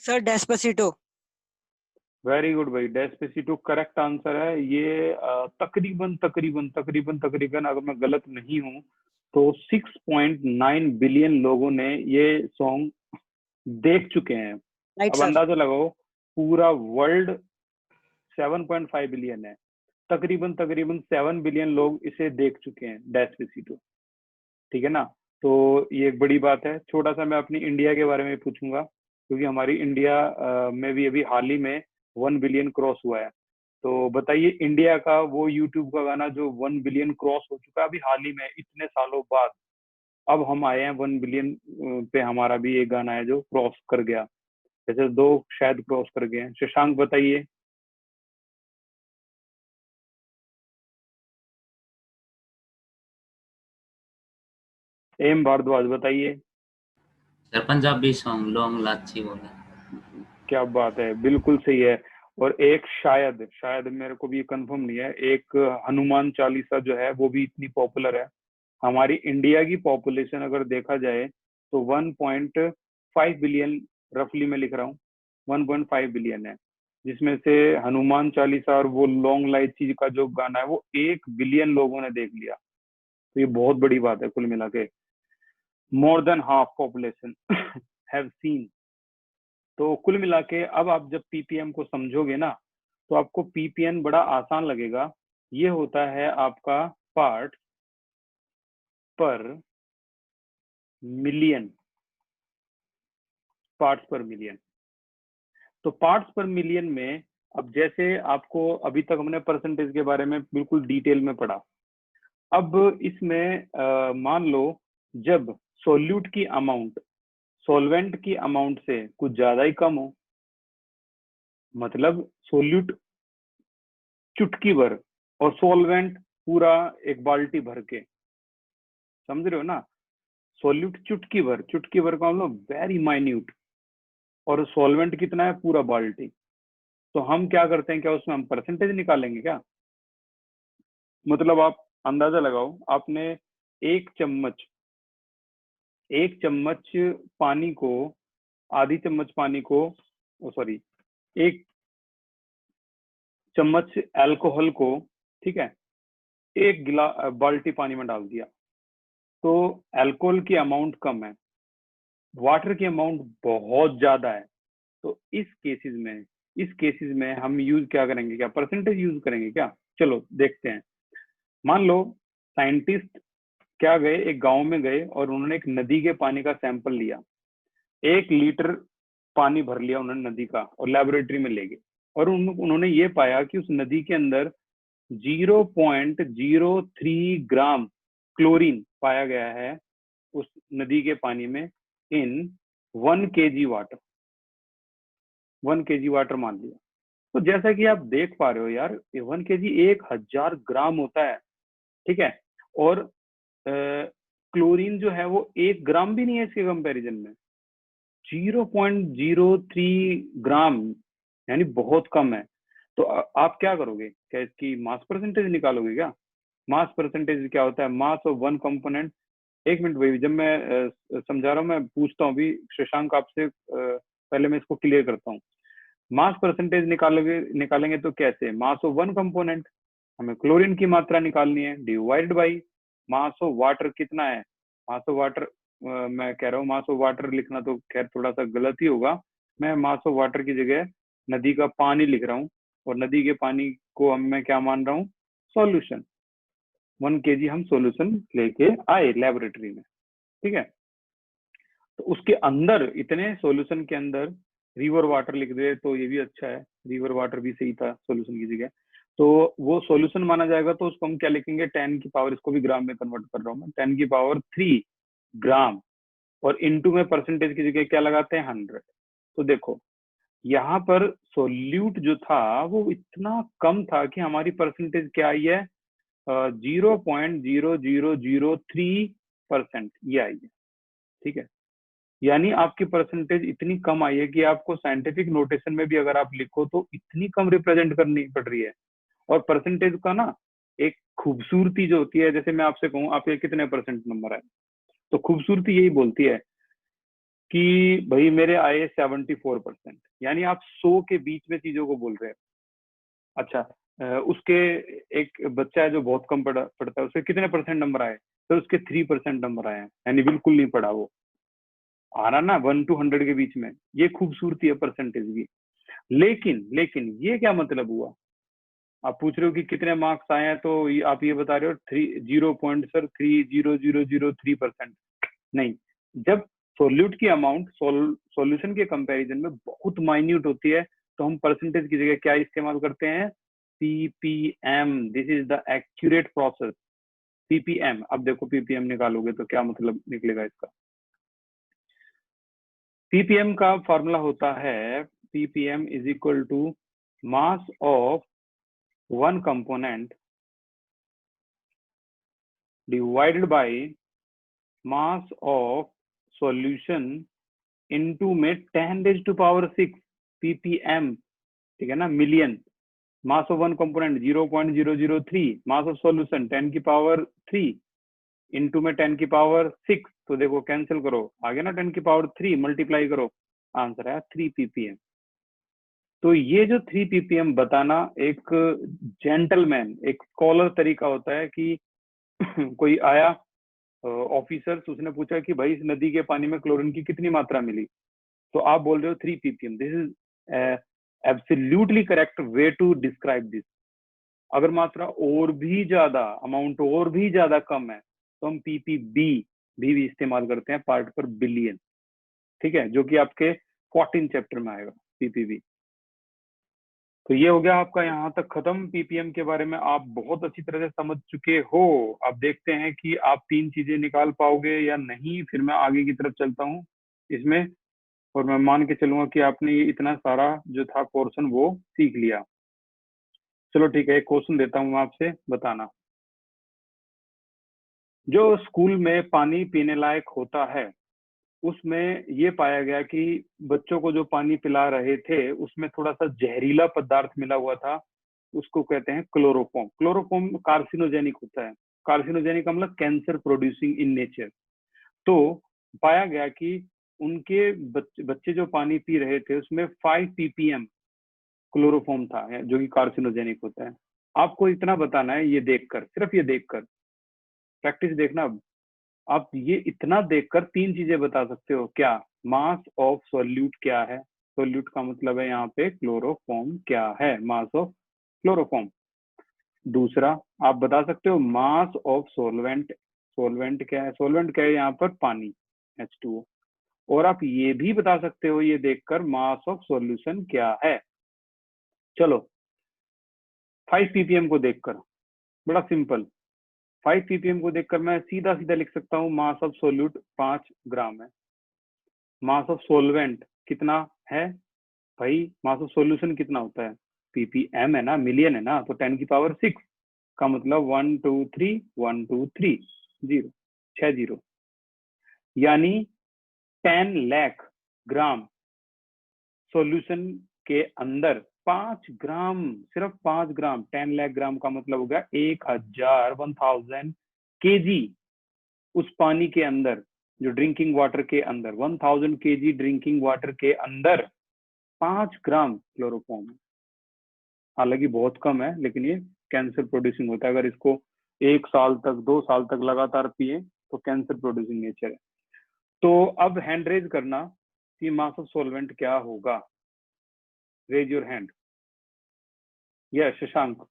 Speaker 4: Sir Despacito.
Speaker 1: वेरी गुड भाई, डेस्पेसिटो करेक्ट आंसर है। ये तकरीबन तकरीबन तकरीबन तकरीबन अगर मैं गलत नहीं हूँ तो 6.9 बिलियन लोगों ने ये सॉन्ग देख चुके हैं।
Speaker 4: राइट
Speaker 1: अब
Speaker 4: सर।
Speaker 1: अंदाजा लगाओ, पूरा वर्ल्ड 7.5 बिलियन है, तकरीबन तकरीबन 7 बिलियन लोग इसे देख चुके हैं, डेस्पेसिटो। ठीक है ना, तो ये एक बड़ी बात है। छोटा सा मैं अपनी इंडिया के बारे में पूछूंगा, क्योंकि हमारी इंडिया में भी अभी हाल ही में 1 बिलियन क्रॉस हुआ है। तो बताइए, इंडिया का वो यूट्यूब का गाना जो 1 बिलियन क्रॉस हो चुका है अभी हाल ही में, इतने सालों बाद अब हम आए हैं 1 बिलियन पे। हमारा भी एक गाना है जो क्रॉस कर गया, जैसे 2 शायद क्रॉस कर गए हैं। शशांक बताइए। एम भारद्वाज बताइए।
Speaker 2: सर पंजाबी सॉन्ग लॉन्ग लाची बोला।
Speaker 1: क्या बात है, बिल्कुल सही है। और एक शायद शायद मेरे को भी ये कंफर्म नहीं है, एक हनुमान चालीसा जो है वो भी इतनी पॉपुलर है। हमारी इंडिया की पॉपुलेशन अगर देखा जाए तो 1.5 बिलियन, रफली मैं लिख रहा हूँ 1.5 बिलियन है, जिसमें से हनुमान चालीसा और वो लॉन्ग लाइची का जो गाना है वो 1 बिलियन लोगों ने देख लिया। तो ये बहुत बड़ी बात है कुल मिला के। More than half population have seen. तो कुल मिला के अब आप जब पीपीएम को समझोगे ना तो आपको पीपीएन बड़ा आसान लगेगा। ये होता है आपका पार्ट पर मिलियन, पार्ट्स पर मिलियन। तो पार्ट्स पर मिलियन में अब जैसे आपको अभी तक हमने परसेंटेज के बारे में बिल्कुल डिटेल में पढ़ा। अब इसमें मान लो जब सोल्यूट की अमाउंट सॉल्वेंट की अमाउंट से कुछ ज्यादा ही कम हो, मतलब सोल्यूट चुटकी भर और सॉल्वेंट पूरा एक बाल्टी भर के, समझ रहे हो ना। सोल्यूट चुटकी भर का मतलब वेरी माइन्यूट, और सॉल्वेंट कितना है, पूरा बाल्टी। तो हम क्या करते हैं, क्या उसमें हम परसेंटेज निकालेंगे क्या? मतलब आप अंदाजा लगाओ, आपने एक चम्मच पानी को, आधी चम्मच पानी को, सॉरी, एक चम्मच अल्कोहल को, ठीक है, एक बाल्टी पानी में डाल दिया। तो अल्कोहल की अमाउंट कम है, वाटर की अमाउंट बहुत ज्यादा है। तो इस केसेस में हम यूज क्या करेंगे, क्या परसेंटेज यूज करेंगे क्या? चलो देखते हैं। मान लो साइंटिस्ट क्या गए, एक गांव में गए और उन्होंने एक नदी के पानी का सैंपल लिया, 1 लीटर पानी भर लिया उन्होंने नदी का और लेबोरेटरी में ले गए, और उन्होंने ये पाया कि उस नदी के अंदर 0.03 ग्राम क्लोरीन पाया गया है उस नदी के पानी में, इन 1 kg वाटर। 1 kg वाटर मान लिया। तो जैसा कि आप देख पा रहे हो यार, 1 kg 1000 ग्राम होता है, ठीक है। और क्लोरीन जो है वो 1 ग्राम भी नहीं है इसके कंपैरिजन में, 0.03 ग्राम, यानी बहुत कम है। तो आप क्या करोगे, क्या इसकी मास परसेंटेज निकालोगे क्या? मास परसेंटेज क्या होता है, मास ऑफ वन कंपोनेंट। एक मिनट भाई, जब मैं समझा रहा हूँ मैं पूछता हूँ अभी शशांक आपसे, पहले मैं इसको क्लियर करता हूँ। मास परसेंटेज निकालेंगे तो कैसे, मास ऑफ वन कंपोनेंट, हमें क्लोरीन की मात्रा निकालनी है, divide by mass of water कितना है। मास ऑफ वाटर, मैं कह रहा हूँ मास ऑफ वाटर लिखना तो खैर थोड़ा सा गलत ही होगा, मैं मास ऑफ वाटर की जगह नदी का पानी लिख रहा हूँ, और नदी के पानी को मैं क्या मान रहा हूँ, सॉल्यूशन। 1 kg हम सॉल्यूशन लेके आए लेबोरेटरी में, ठीक है। तो उसके अंदर, इतने सॉल्यूशन के अंदर रिवर वाटर लिख दे तो ये भी अच्छा है, रिवर वाटर भी सही था सॉल्यूशन की जगह। तो वो सॉल्यूशन माना जाएगा, तो उसको हम क्या लिखेंगे, 10 की पावर, इसको भी ग्राम में कन्वर्ट कर रहा हूँ मैं, 10 की पावर 3 ग्राम, और इनटू में परसेंटेज की जगह क्या लगाते हैं, 100। तो देखो यहाँ पर सोल्यूट जो था वो इतना कम था कि हमारी परसेंटेज क्या आई है, 0.0003% ये आई है, ठीक है। यानी आपकी परसेंटेज इतनी कम आई है कि आपको साइंटिफिक नोटेशन में भी अगर आप लिखो तो इतनी कम रिप्रेजेंट करनी पड़ रही है। और परसेंटेज का ना एक खूबसूरती जो होती है, जैसे मैं आपसे कहूँ आपके कितने परसेंट नंबर है, तो खूबसूरती यही बोलती है कि भाई मेरे आए 74%, यानी आप 100 के बीच में चीजों को बोल रहे हैं। अच्छा, उसके एक बच्चा है जो बहुत कम पढ़ता है, उसके कितने परसेंट नंबर आए? तो उसके 3% नंबर आए हैं, यानी बिल्कुल नहीं पढ़ा वो। आ रहा ना 1 to 100 के बीच में, ये खूबसूरती है परसेंटेज की। लेकिन ये क्या मतलब हुआ? आप पूछ रहे हो कि कितने मार्क्स आए हैं, तो आप ये बता रहे हो 0.300003%। नहीं, जब सोल्यूट की अमाउंट सॉल्यूशन के कंपैरिजन में बहुत माइन्यूट होती है तो हम परसेंटेज की जगह क्या इस्तेमाल करते हैं? Ppm. This is the accurate process, ppm. अब देखो पीपीएम निकालोगे तो क्या मतलब निकलेगा इसका। पीपीएम का फॉर्मूला होता है PPM is equal to mass of one component divided by mass of solution into में 10⁻⁶ पीपीएम, ठीक है ना, million. Mass of one component 0.003, mass of solution 10⁻³ into में 10⁻⁶। तो देखो कैंसिल करो, आगे ना 10⁻³ मल्टीप्लाई करो, आंसर है 3 पीपीएम। तो ये जो 3 पीपीएम बताना एक जेंटलमैन, एक स्कॉलर तरीका होता है कि कोई आया ऑफिसर्स, उसने पूछा कि भाई इस नदी के पानी में क्लोरीन की कितनी मात्रा मिली, तो आप बोल रहे हो 3 PPM. This is absolutely correct way to describe this. अगर मात्रा और भी ज्यादा, अमाउंट और भी ज्यादा कम है तो हम पीपीबी भी इस्तेमाल करते हैं, पार्ट पर बिलियन, ठीक है, जो कि आपके 14 चैप्टर में आएगा पीपीबी। तो ये हो गया आपका यहाँ तक खत्म। पीपीएम के बारे में आप बहुत अच्छी तरह से समझ चुके हो। अब देखते हैं कि आप 3 चीजें निकाल पाओगे या नहीं, फिर मैं आगे की तरफ चलता हूँ इसमें, और मैं मान के चलूंगा कि आपने ये इतना सारा जो था पोर्शन वो सीख लिया। चलो ठीक है, एक क्वेश्चन देता हूँ आपसे, बताना। जो स्कूल में पानी पीने लायक होता है उसमें ये पाया गया कि बच्चों को जो पानी पिला रहे थे उसमें थोड़ा सा जहरीला पदार्थ मिला हुआ था, उसको कहते हैं क्लोरोफॉर्म। क्लोरोफॉर्म कार्सिनोजेनिक होता है। कार्सिनोजेनिक का मतलब कैंसर प्रोड्यूसिंग इन नेचर। तो पाया गया कि उनके बच्चे जो पानी पी रहे थे उसमें 5 पीपीएम क्लोरोफॉर्म था, जो कि कार्सिनोजेनिक होता है। आपको इतना बताना है, ये देखकर, सिर्फ ये देखकर, प्रैक्टिस देखना। अब आप ये इतना देखकर 3 चीजें बता सकते हो। क्या? मास ऑफ सॉल्यूट क्या है, सॉल्यूट का मतलब है यहाँ पे क्लोरोफॉर्म क्या है, मास ऑफ क्लोरोफॉर्म। दूसरा आप बता सकते हो मास ऑफ सॉल्वेंट, सॉल्वेंट क्या है, सॉल्वेंट क्या है यहाँ पर? पानी, H2O। और आप ये भी बता सकते हो ये देखकर मास ऑफ सॉल्यूशन क्या है। चलो 5 पीपीएम को देखकर, बड़ा सिंपल, 5 पीपीएम को देखकर मैं सीधा सीधा लिख सकता हूँ मास ऑफ सोल्यूट 5 ग्राम है। मास ऑफ सोलवेंट कितना है भाई? मास ऑफ सॉल्यूशन कितना होता है? पीपीएम है ना, मिलियन है ना, तो 10⁻⁶ का मतलब 1 2 3 1 2 3 0, 6 0, यानी 10 लाख ग्राम सॉल्यूशन के अंदर 5 ग्राम, सिर्फ 5 ग्राम, 10 लाख ग्राम का मतलब हो गया 1000 केजी उस पानी के अंदर, जो ड्रिंकिंग वाटर के अंदर, 1000 केजी ड्रिंकिंग वाटर के अंदर 5 ग्राम क्लोरोफॉर्म है। हालांकि बहुत कम है, लेकिन ये कैंसर प्रोड्यूसिंग होता है। अगर इसको 1 साल तक 2 साल तक लगातार पिए तो कैंसर प्रोड्यूसिंग नेचर है। तो अब हैंड रेज करना कि मास ऑफ सॉल्वेंट क्या होगा। Raise your hand. Yes Shashank.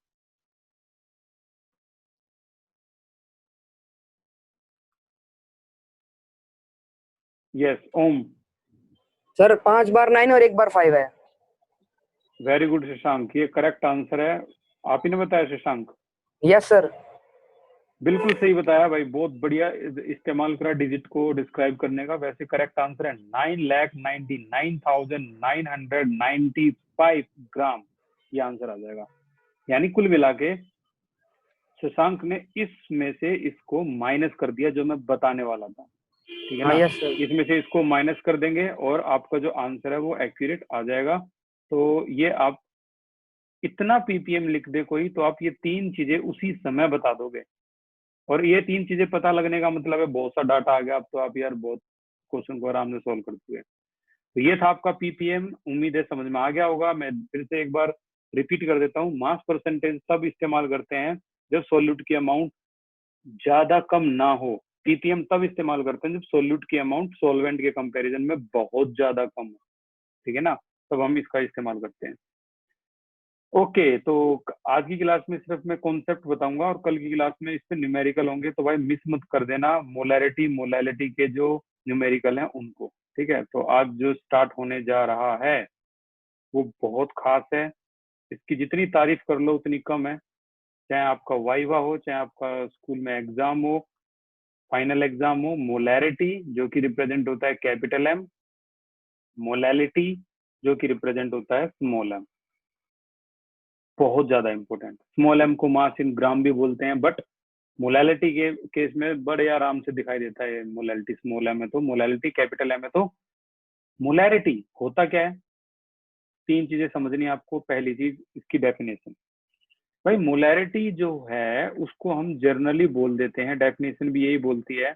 Speaker 1: Yes Om.
Speaker 7: Sir 5 बार 9 और 1 बार 5 है।
Speaker 1: वेरी गुड शशांक, ये करेक्ट आंसर है। आप ही ने बताया शशांक?
Speaker 7: Yes sir.
Speaker 1: बिल्कुल सही बताया भाई, बहुत बढ़िया इस्तेमाल करा डिजिट को डिस्क्राइब करने का। वैसे करेक्ट आंसर है 9,99,995 ग्राम, ये आंसर आ जाएगा। यानी कुल मिला के शशांक ने इसमें से इसको माइनस कर दिया जो मैं बताने वाला था, ठीक है ना?
Speaker 7: Yes sir.
Speaker 1: इसमें से इसको माइनस कर देंगे और आपका जो आंसर है वो एक्यूरेट आ जाएगा। तो ये आप इतना पीपीएम लिख दे कोई, तो आप ये 3 चीजें उसी समय बता दोगे। और ये 3 चीजें पता लगने का मतलब है बहुत सा डाटा आ गया। अब तो आप यार बहुत क्वेश्चन को आराम से सॉल्व करते हुए। तो ये था आपका पीपीएम, उम्मीद है समझ में आ गया होगा। मैं फिर से एक बार रिपीट कर देता हूँ, मास परसेंटेज तब इस्तेमाल करते हैं जब सॉल्यूट की अमाउंट ज्यादा कम ना हो। पीपीएम तब इस्तेमाल करते हैं जब सॉल्यूट की अमाउंट सॉल्वेंट के कंपैरिजन में बहुत ज्यादा कम हो, ठीक है ना, तब हम इसका इस्तेमाल करते हैं। ओके, तो आज की क्लास में सिर्फ मैं कॉन्सेप्ट बताऊंगा और कल की क्लास में इस पे न्यूमेरिकल होंगे, तो भाई मिस मत कर देना मोलैरिटी मोलैलिटी के जो न्यूमेरिकल हैं उनको, ठीक है। तो आज जो स्टार्ट होने जा रहा है वो बहुत खास है, इसकी जितनी तारीफ कर लो उतनी कम है। चाहे आपका वाइवा हो, चाहे आपका स्कूल में एग्जाम हो, फाइनल एग्जाम हो, मोलैरिटी जो कि रिप्रेजेंट होता है कैपिटल एम, मोलैलिटी जो कि रिप्रेजेंट होता है स्मॉल एम, बहुत ज्यादा इंपॉर्टेंट। स्मॉल एम को मास इन ग्राम भी बोलते हैं, बट मोलैलिटी के केस में बड़े आराम से दिखाई देता है मोलैलिटी स्मॉल एम है तो, मोलैलिटी कैपिटल एम है तो। मोलैरिटी होता क्या है, तीन चीजें समझनी है आपको। पहली चीज इसकी डेफिनेशन, भाई मोलैरिटी जो है उसको हम जर्नली बोल देते हैं, डेफिनेशन भी यही बोलती है,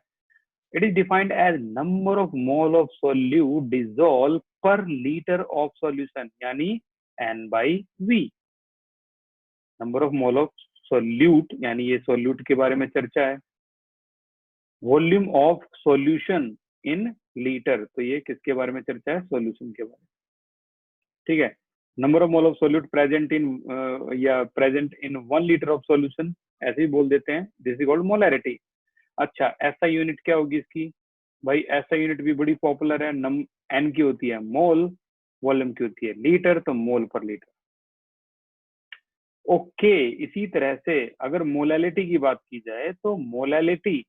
Speaker 1: it is defined as number of mole of solute dissolve per litre of solution, यानी N/V। Number of mole of solute, यानी ये सोल्यूट के बारे में चर्चा है। Volume of solution in litre, तो ये किसके बारे में चर्चा है, सॉल्यूशन के बारे में, ठीक है। Number of mole of solute present in या present in 1 litre of solution, ऐसे ही बोल देते हैं, दिस इज कॉल्ड मोलैरिटी। अच्छा, ऐसा यूनिट क्या होगी इसकी, भाई ऐसा यूनिट भी बड़ी पॉपुलर है, एन की होती है मोल, वॉल्यूम की होती है लीटर, तो मोल पर लीटर। ओके, इसी तरह से अगर मोलैलिटी की बात की जाए तो मोलैलिटी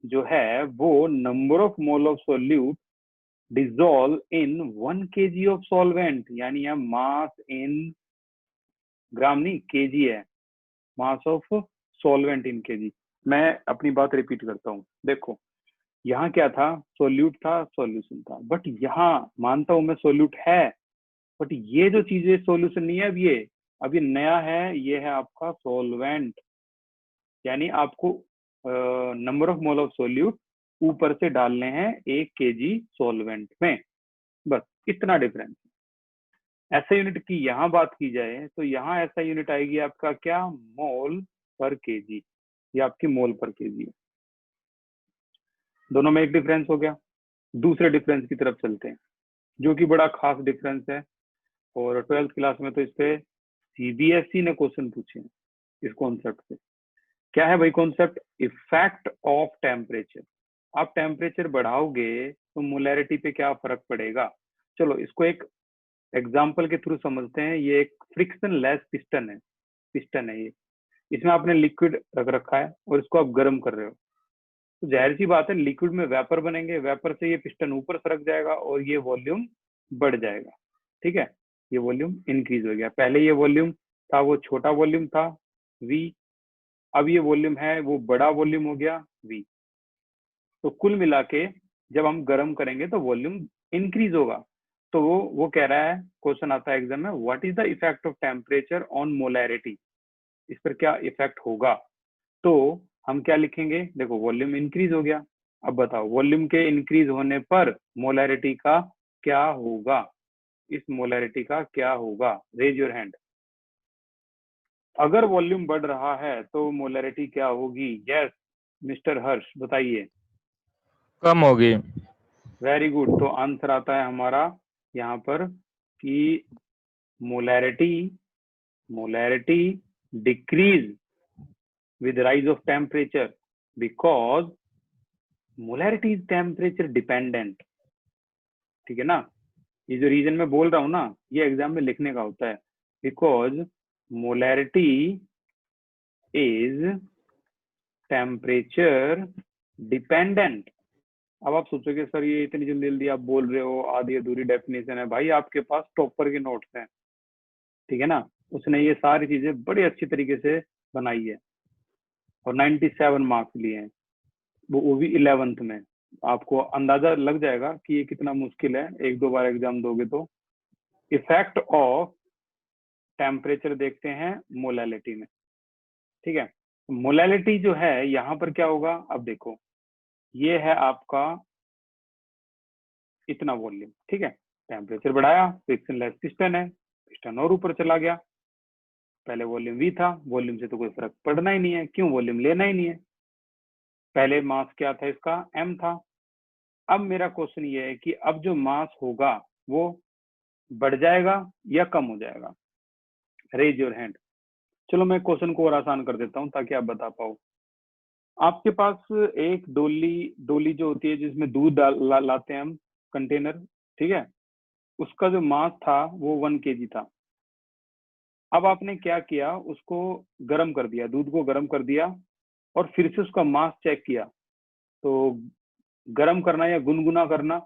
Speaker 1: जो है वो number of mole of solute dissolve in 1 kg of solvent, यानी यह मास इन ग्राम नहीं केजी है, mass of solvent in KG. मैं अपनी बात रिपीट करता हूँ, देखो यहाँ क्या था, सोल्यूट था, सॉल्यूशन था, बट यहाँ मानता हूं मैं सोल्यूट है, बट ये जो चीजें सॉल्यूशन नहीं है, अब ये नया है, ये है आपका सॉल्वेंट, यानी आपको number of mole of solute ऊपर से डालने हैं 1 kg सॉल्वेंट में, बस इतना डिफरेंस। ऐसा यूनिट की यहाँ बात की जाए तो यहाँ ऐसा यूनिट आएगी आपका क्या, मोल पर केजी, ये आपकी मोल पर केजी है। दोनों में एक डिफरेंस हो गया। दूसरे डिफरेंस की तरफ चलते हैं, जो कि बड़ा खास डिफरेंस है, और 12th क्लास में तो इस पे सीबीएसई ने क्वेश्चन पूछे हैं इस कॉन्सेप्ट से। क्या है भाई कॉन्सेप्ट, इफेक्ट ऑफ टेम्परेचर। आप टेम्परेचर बढ़ाओगे तो मोलैरिटी पे क्या फर्क पड़ेगा। चलो इसको एक एग्जाम्पल के थ्रू समझते हैं। ये एक फ्रिक्शन लेस पिस्टन है ये, इसमें आपने लिक्विड रख रखा है और इसको आप गर्म कर रहे हो, तो जाहिर सी बात है लिक्विड में वेपर बनेंगे, वेपर से ये पिस्टन ऊपर सरक जाएगा और ये वॉल्यूम बढ़ जाएगा, ठीक है, ये वॉल्यूम इंक्रीज हो गया। पहले ये वॉल्यूम था वो छोटा वॉल्यूम था V, अब ये वॉल्यूम है वो बड़ा वॉल्यूम हो गया V। तो कुल मिला के जब हम गर्म करेंगे तो वॉल्यूम इंक्रीज होगा। तो वो कह रहा है, क्वेश्चन आता है एग्जाम में, what is the effect of temperature on molarity, इस पर क्या इफेक्ट होगा। तो हम क्या लिखेंगे, देखो वॉल्यूम इंक्रीज हो गया, अब बताओ वॉल्यूम के इंक्रीज होने पर मोलैरिटी का क्या होगा, इस मोलैरिटी का क्या होगा, रेज योर हैंड। अगर वॉल्यूम बढ़ रहा है तो मोलैरिटी क्या होगी, यस मिस्टर हर्ष बताइए।
Speaker 8: कम होगी।
Speaker 1: वेरी गुड, तो आंसर आता है हमारा यहाँ पर कि molarity decrease with rise of temperature because molarity is temperature dependent, ठीक है ना। ये जो रीजन मैं बोल रहा हूँ ना, ये एग्जाम में लिखने का होता है, because molarity is temperature dependent। अब आप सोचोगे सर ये इतनी जल्दी जल्दी आप बोल रहे हो, आधी अधूरी डेफिनेशन है। भाई आपके पास टॉपर के नोट्स हैं, ठीक है ना, उसने ये सारी चीजें बड़े अच्छी तरीके से बनाई है और 97 मार्क्स लिए हैं, वो भी 11th में। आपको अंदाजा लग जाएगा कि ये कितना मुश्किल है, 1-2 बार एग्जाम दोगे तो। इफेक्ट ऑफ टेम्परेचर देखते हैं मोलैलिटी में, ठीक है। मोलैलिटी जो है यहाँ पर क्या होगा, अब देखो ये है आपका इतना वॉल्यूम, ठीक है। टेम्परेचर बढ़ाया, फ्रिक्शनलेस पिस्टन है, पिस्टन और ऊपर चला गया। पहले वॉल्यूम V था, वॉल्यूम से तो कोई फर्क पड़ना ही नहीं है, क्यों, वॉल्यूम लेना ही नहीं है। पहले मास क्या था इसका, m था। अब मेरा क्वेश्चन ये है कि अब जो मास होगा वो बढ़ जाएगा या कम हो जाएगा। Raise your hand. चलो मैं क्वेश्चन को और आसान कर देता हूँ ताकि आप बता पाओ। आपके पास एक डोली जो होती है जिसमें दूध लाते हैं हम, कंटेनर, ठीक है, उसका जो मास था वो 1 kg था। अब आपने क्या किया, उसको गर्म कर दिया, दूध को गर्म कर दिया और फिर से उसका मास चेक किया। तो गर्म करना या गुनगुना करना,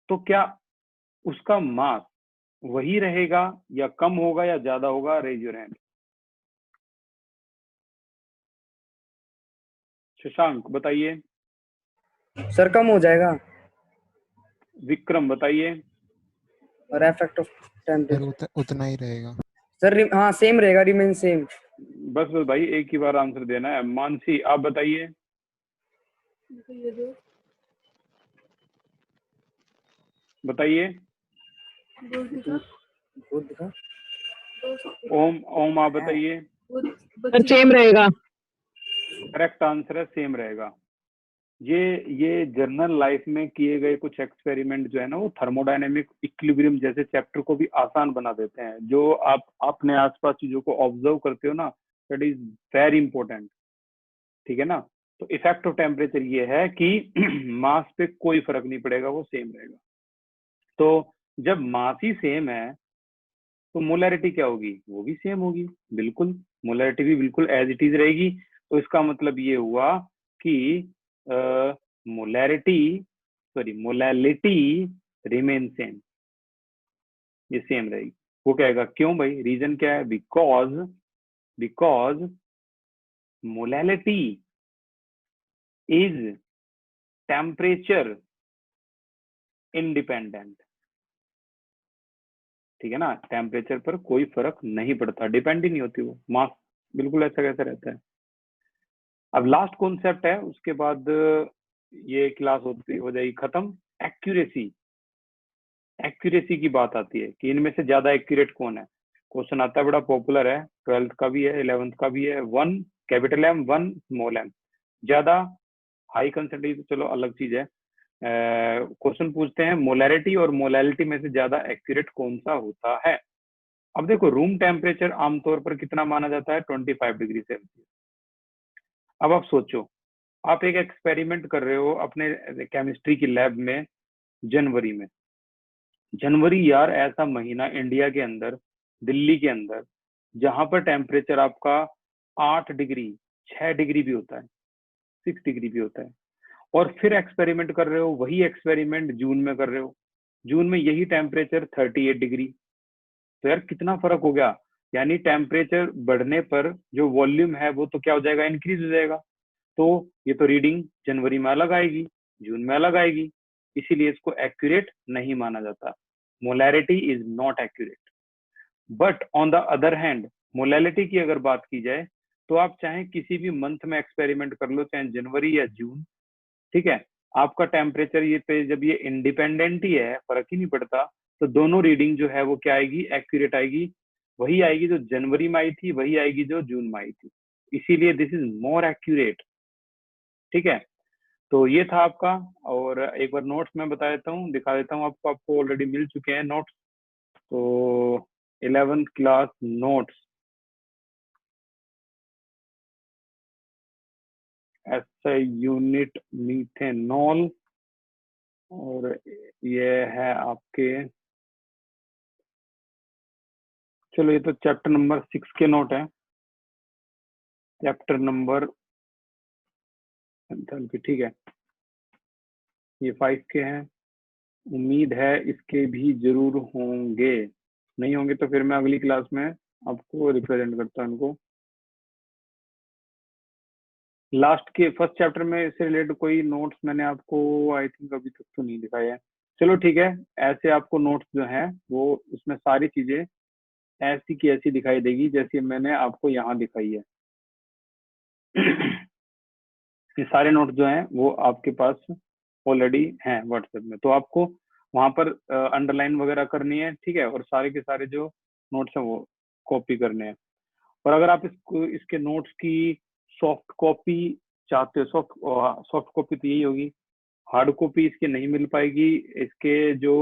Speaker 1: तो क्या उसका मास वही रहेगा या कम होगा या ज्यादा होगा? Raise your hand. शशांक बताइए।
Speaker 7: सर कम हो जाएगा।
Speaker 1: विक्रम बताइए।
Speaker 7: और इफेक्ट ऑफ
Speaker 9: सर
Speaker 7: टेम्परेचर
Speaker 9: उतना ही रहेगा।
Speaker 7: सर हाँ सेम रहेगा, रिमेन सेम।
Speaker 1: बस भाई एक ही बार आंसर देना है। मानसी आप बताइए। बताइए। ओम आप बताइए।
Speaker 3: सेम रहेगा।
Speaker 1: करेक्ट आंसर है, सेम रहेगा। ये जनरल लाइफ में किए गए कुछ एक्सपेरिमेंट जो है ना, वो थर्मोडायनेमिक इक्विलिब्रियम जैसे चैप्टर को भी आसान बना देते हैं। जो आप अपने आसपास चीजों को ऑब्जर्व करते हो ना, दैट इज वेरी इंपॉर्टेंट, ठीक है ना। तो इफेक्ट ऑफ टेम्परेचर ये है कि मास पे कोई फर्क नहीं पड़ेगा, वो सेम रहेगा। तो जब मास ही सेम है तो मोलैरिटी क्या होगी, वो भी सेम होगी, बिल्कुल मोलैरिटी भी बिल्कुल एज इट इज रहेगी। तो इसका मतलब ये हुआ कि मोलैलिटी रिमेन सेम, ये सेम रहेगी। वो कहेगा क्यों भाई, रीजन क्या है, because molality is temperature independent, ठीक है ना। टेम्परेचर पर कोई फर्क नहीं पड़ता, डिपेंड ही नहीं होती वो, मास बिल्कुल ऐसा कैसा रहता है। अब लास्ट कॉन्सेप्ट है, उसके बाद ये क्लास हो जाएगी खत्म। एक्यूरेसी की बात आती है कि इनमें से ज्यादा एक्यूरेट कौन है। क्वेश्चन आता है, बड़ा पॉपुलर है, 12th का भी है, 11th का भी है। 1 कैपिटल M, 1 स्मॉल m, ज्यादा हाई कंसंट्रेशन तो चलो अलग चीज है। क्वेश्चन पूछते हैं मोलैरिटी और मोलैलिटी में से ज्यादा एक्यूरेट कौन सा होता है। अब देखो, रूम टेम्परेचर आमतौर पर कितना माना जाता है, 25 डिग्री सेल्सियस। अब आप सोचो, आप एक एक्सपेरिमेंट कर रहे हो अपने केमिस्ट्री की लैब में जनवरी में। जनवरी यार ऐसा महीना इंडिया के अंदर, दिल्ली के अंदर, जहां पर टेम्परेचर आपका 8 डिग्री 6 डिग्री भी होता है, 6 डिग्री भी होता है। और फिर एक्सपेरिमेंट कर रहे हो, वही एक्सपेरिमेंट जून में कर रहे हो, जून में यही टेम्परेचर 38 डिग्री। तो यार कितना फर्क हो गया। यानी टेम्परेचर बढ़ने पर जो वॉल्यूम है वो तो क्या हो जाएगा, इंक्रीज हो जाएगा। तो ये तो रीडिंग जनवरी में अलग आएगी, जून में अलग आएगी, इसीलिए इसको एक्यूरेट नहीं माना जाता। Molarity is not accurate. But on the other hand, molality की अगर बात की जाए तो आप चाहे किसी भी मंथ में एक्सपेरिमेंट कर लो, चाहे जनवरी या जून, ठीक है, आपका टेम्परेचर ये पे जब ये इंडिपेंडेंट ही है, फर्क ही नहीं पड़ता, तो दोनों रीडिंग जो है वो क्या आएगी, एक्यूरेट आएगी। वही आएगी जो जनवरी में आई थी, वही आएगी जो जून में आई थी, इसीलिए दिस इज मोर एक्यूरेट, ठीक है। तो ये था आपका। और एक बार नोट्स मैं बता देता हूँ, दिखा देता हूँ आपको ऑलरेडी मिल चुके हैं नोट्स। तो 11th class notes, SI unit methanol, और ये है आपके, चलो ये तो चैप्टर नंबर 6 के नोट है, चैप्टर नंबर, ठीक है, ये 5 के हैं। उम्मीद है इसके भी जरूर होंगे, नहीं होंगे तो फिर मैं अगली क्लास में आपको रिप्रेजेंट करता हूँ इनको। लास्ट के फर्स्ट चैप्टर में इससे रिलेटेड कोई नोट्स मैंने आपको आई थिंक अभी तक तो नहीं दिखाया है। चलो ठीक है, ऐसे आपको नोट्स जो हैं वो उसमें सारी चीजें ऐसी की ऐसी दिखाई देगी जैसी मैंने आपको यहाँ दिखाई है। ये सारे नोट्स जो हैं वो आपके पास ऑलरेडी हैं व्हाट्सएप में। तो आपको वहां पर अंडरलाइन वगैरह करनी है, ठीक है, और सारे के सारे जो नोट्स हैं वो कॉपी करने हैं। और अगर आप इसके नोट्स की सॉफ्ट कॉपी चाहते हो, सॉफ्ट कॉपी तो यही होगी, हार्ड कॉपी इसकी नहीं मिल पाएगी। इसके जो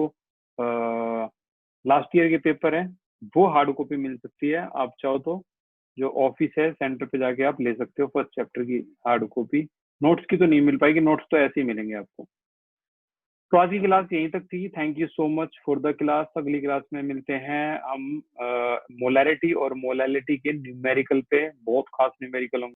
Speaker 1: लास्ट ईयर के पेपर हैं वो हार्ड कॉपी मिल सकती है, आप चाहो तो जो ऑफिस है सेंटर पे जाके आप ले सकते हो फर्स्ट चैप्टर की हार्ड कॉपी। नोट्स की तो नहीं मिल पाएगी, नोट्स तो ऐसे ही मिलेंगे आपको। तो आज की क्लास यहीं तक थी। Thank you so much for the class. अगली क्लास में मिलते हैं हम मोलैरिटी और मोलैलिटी के न्यूमेरिकल पे, बहुत खास न्यूमेरिकल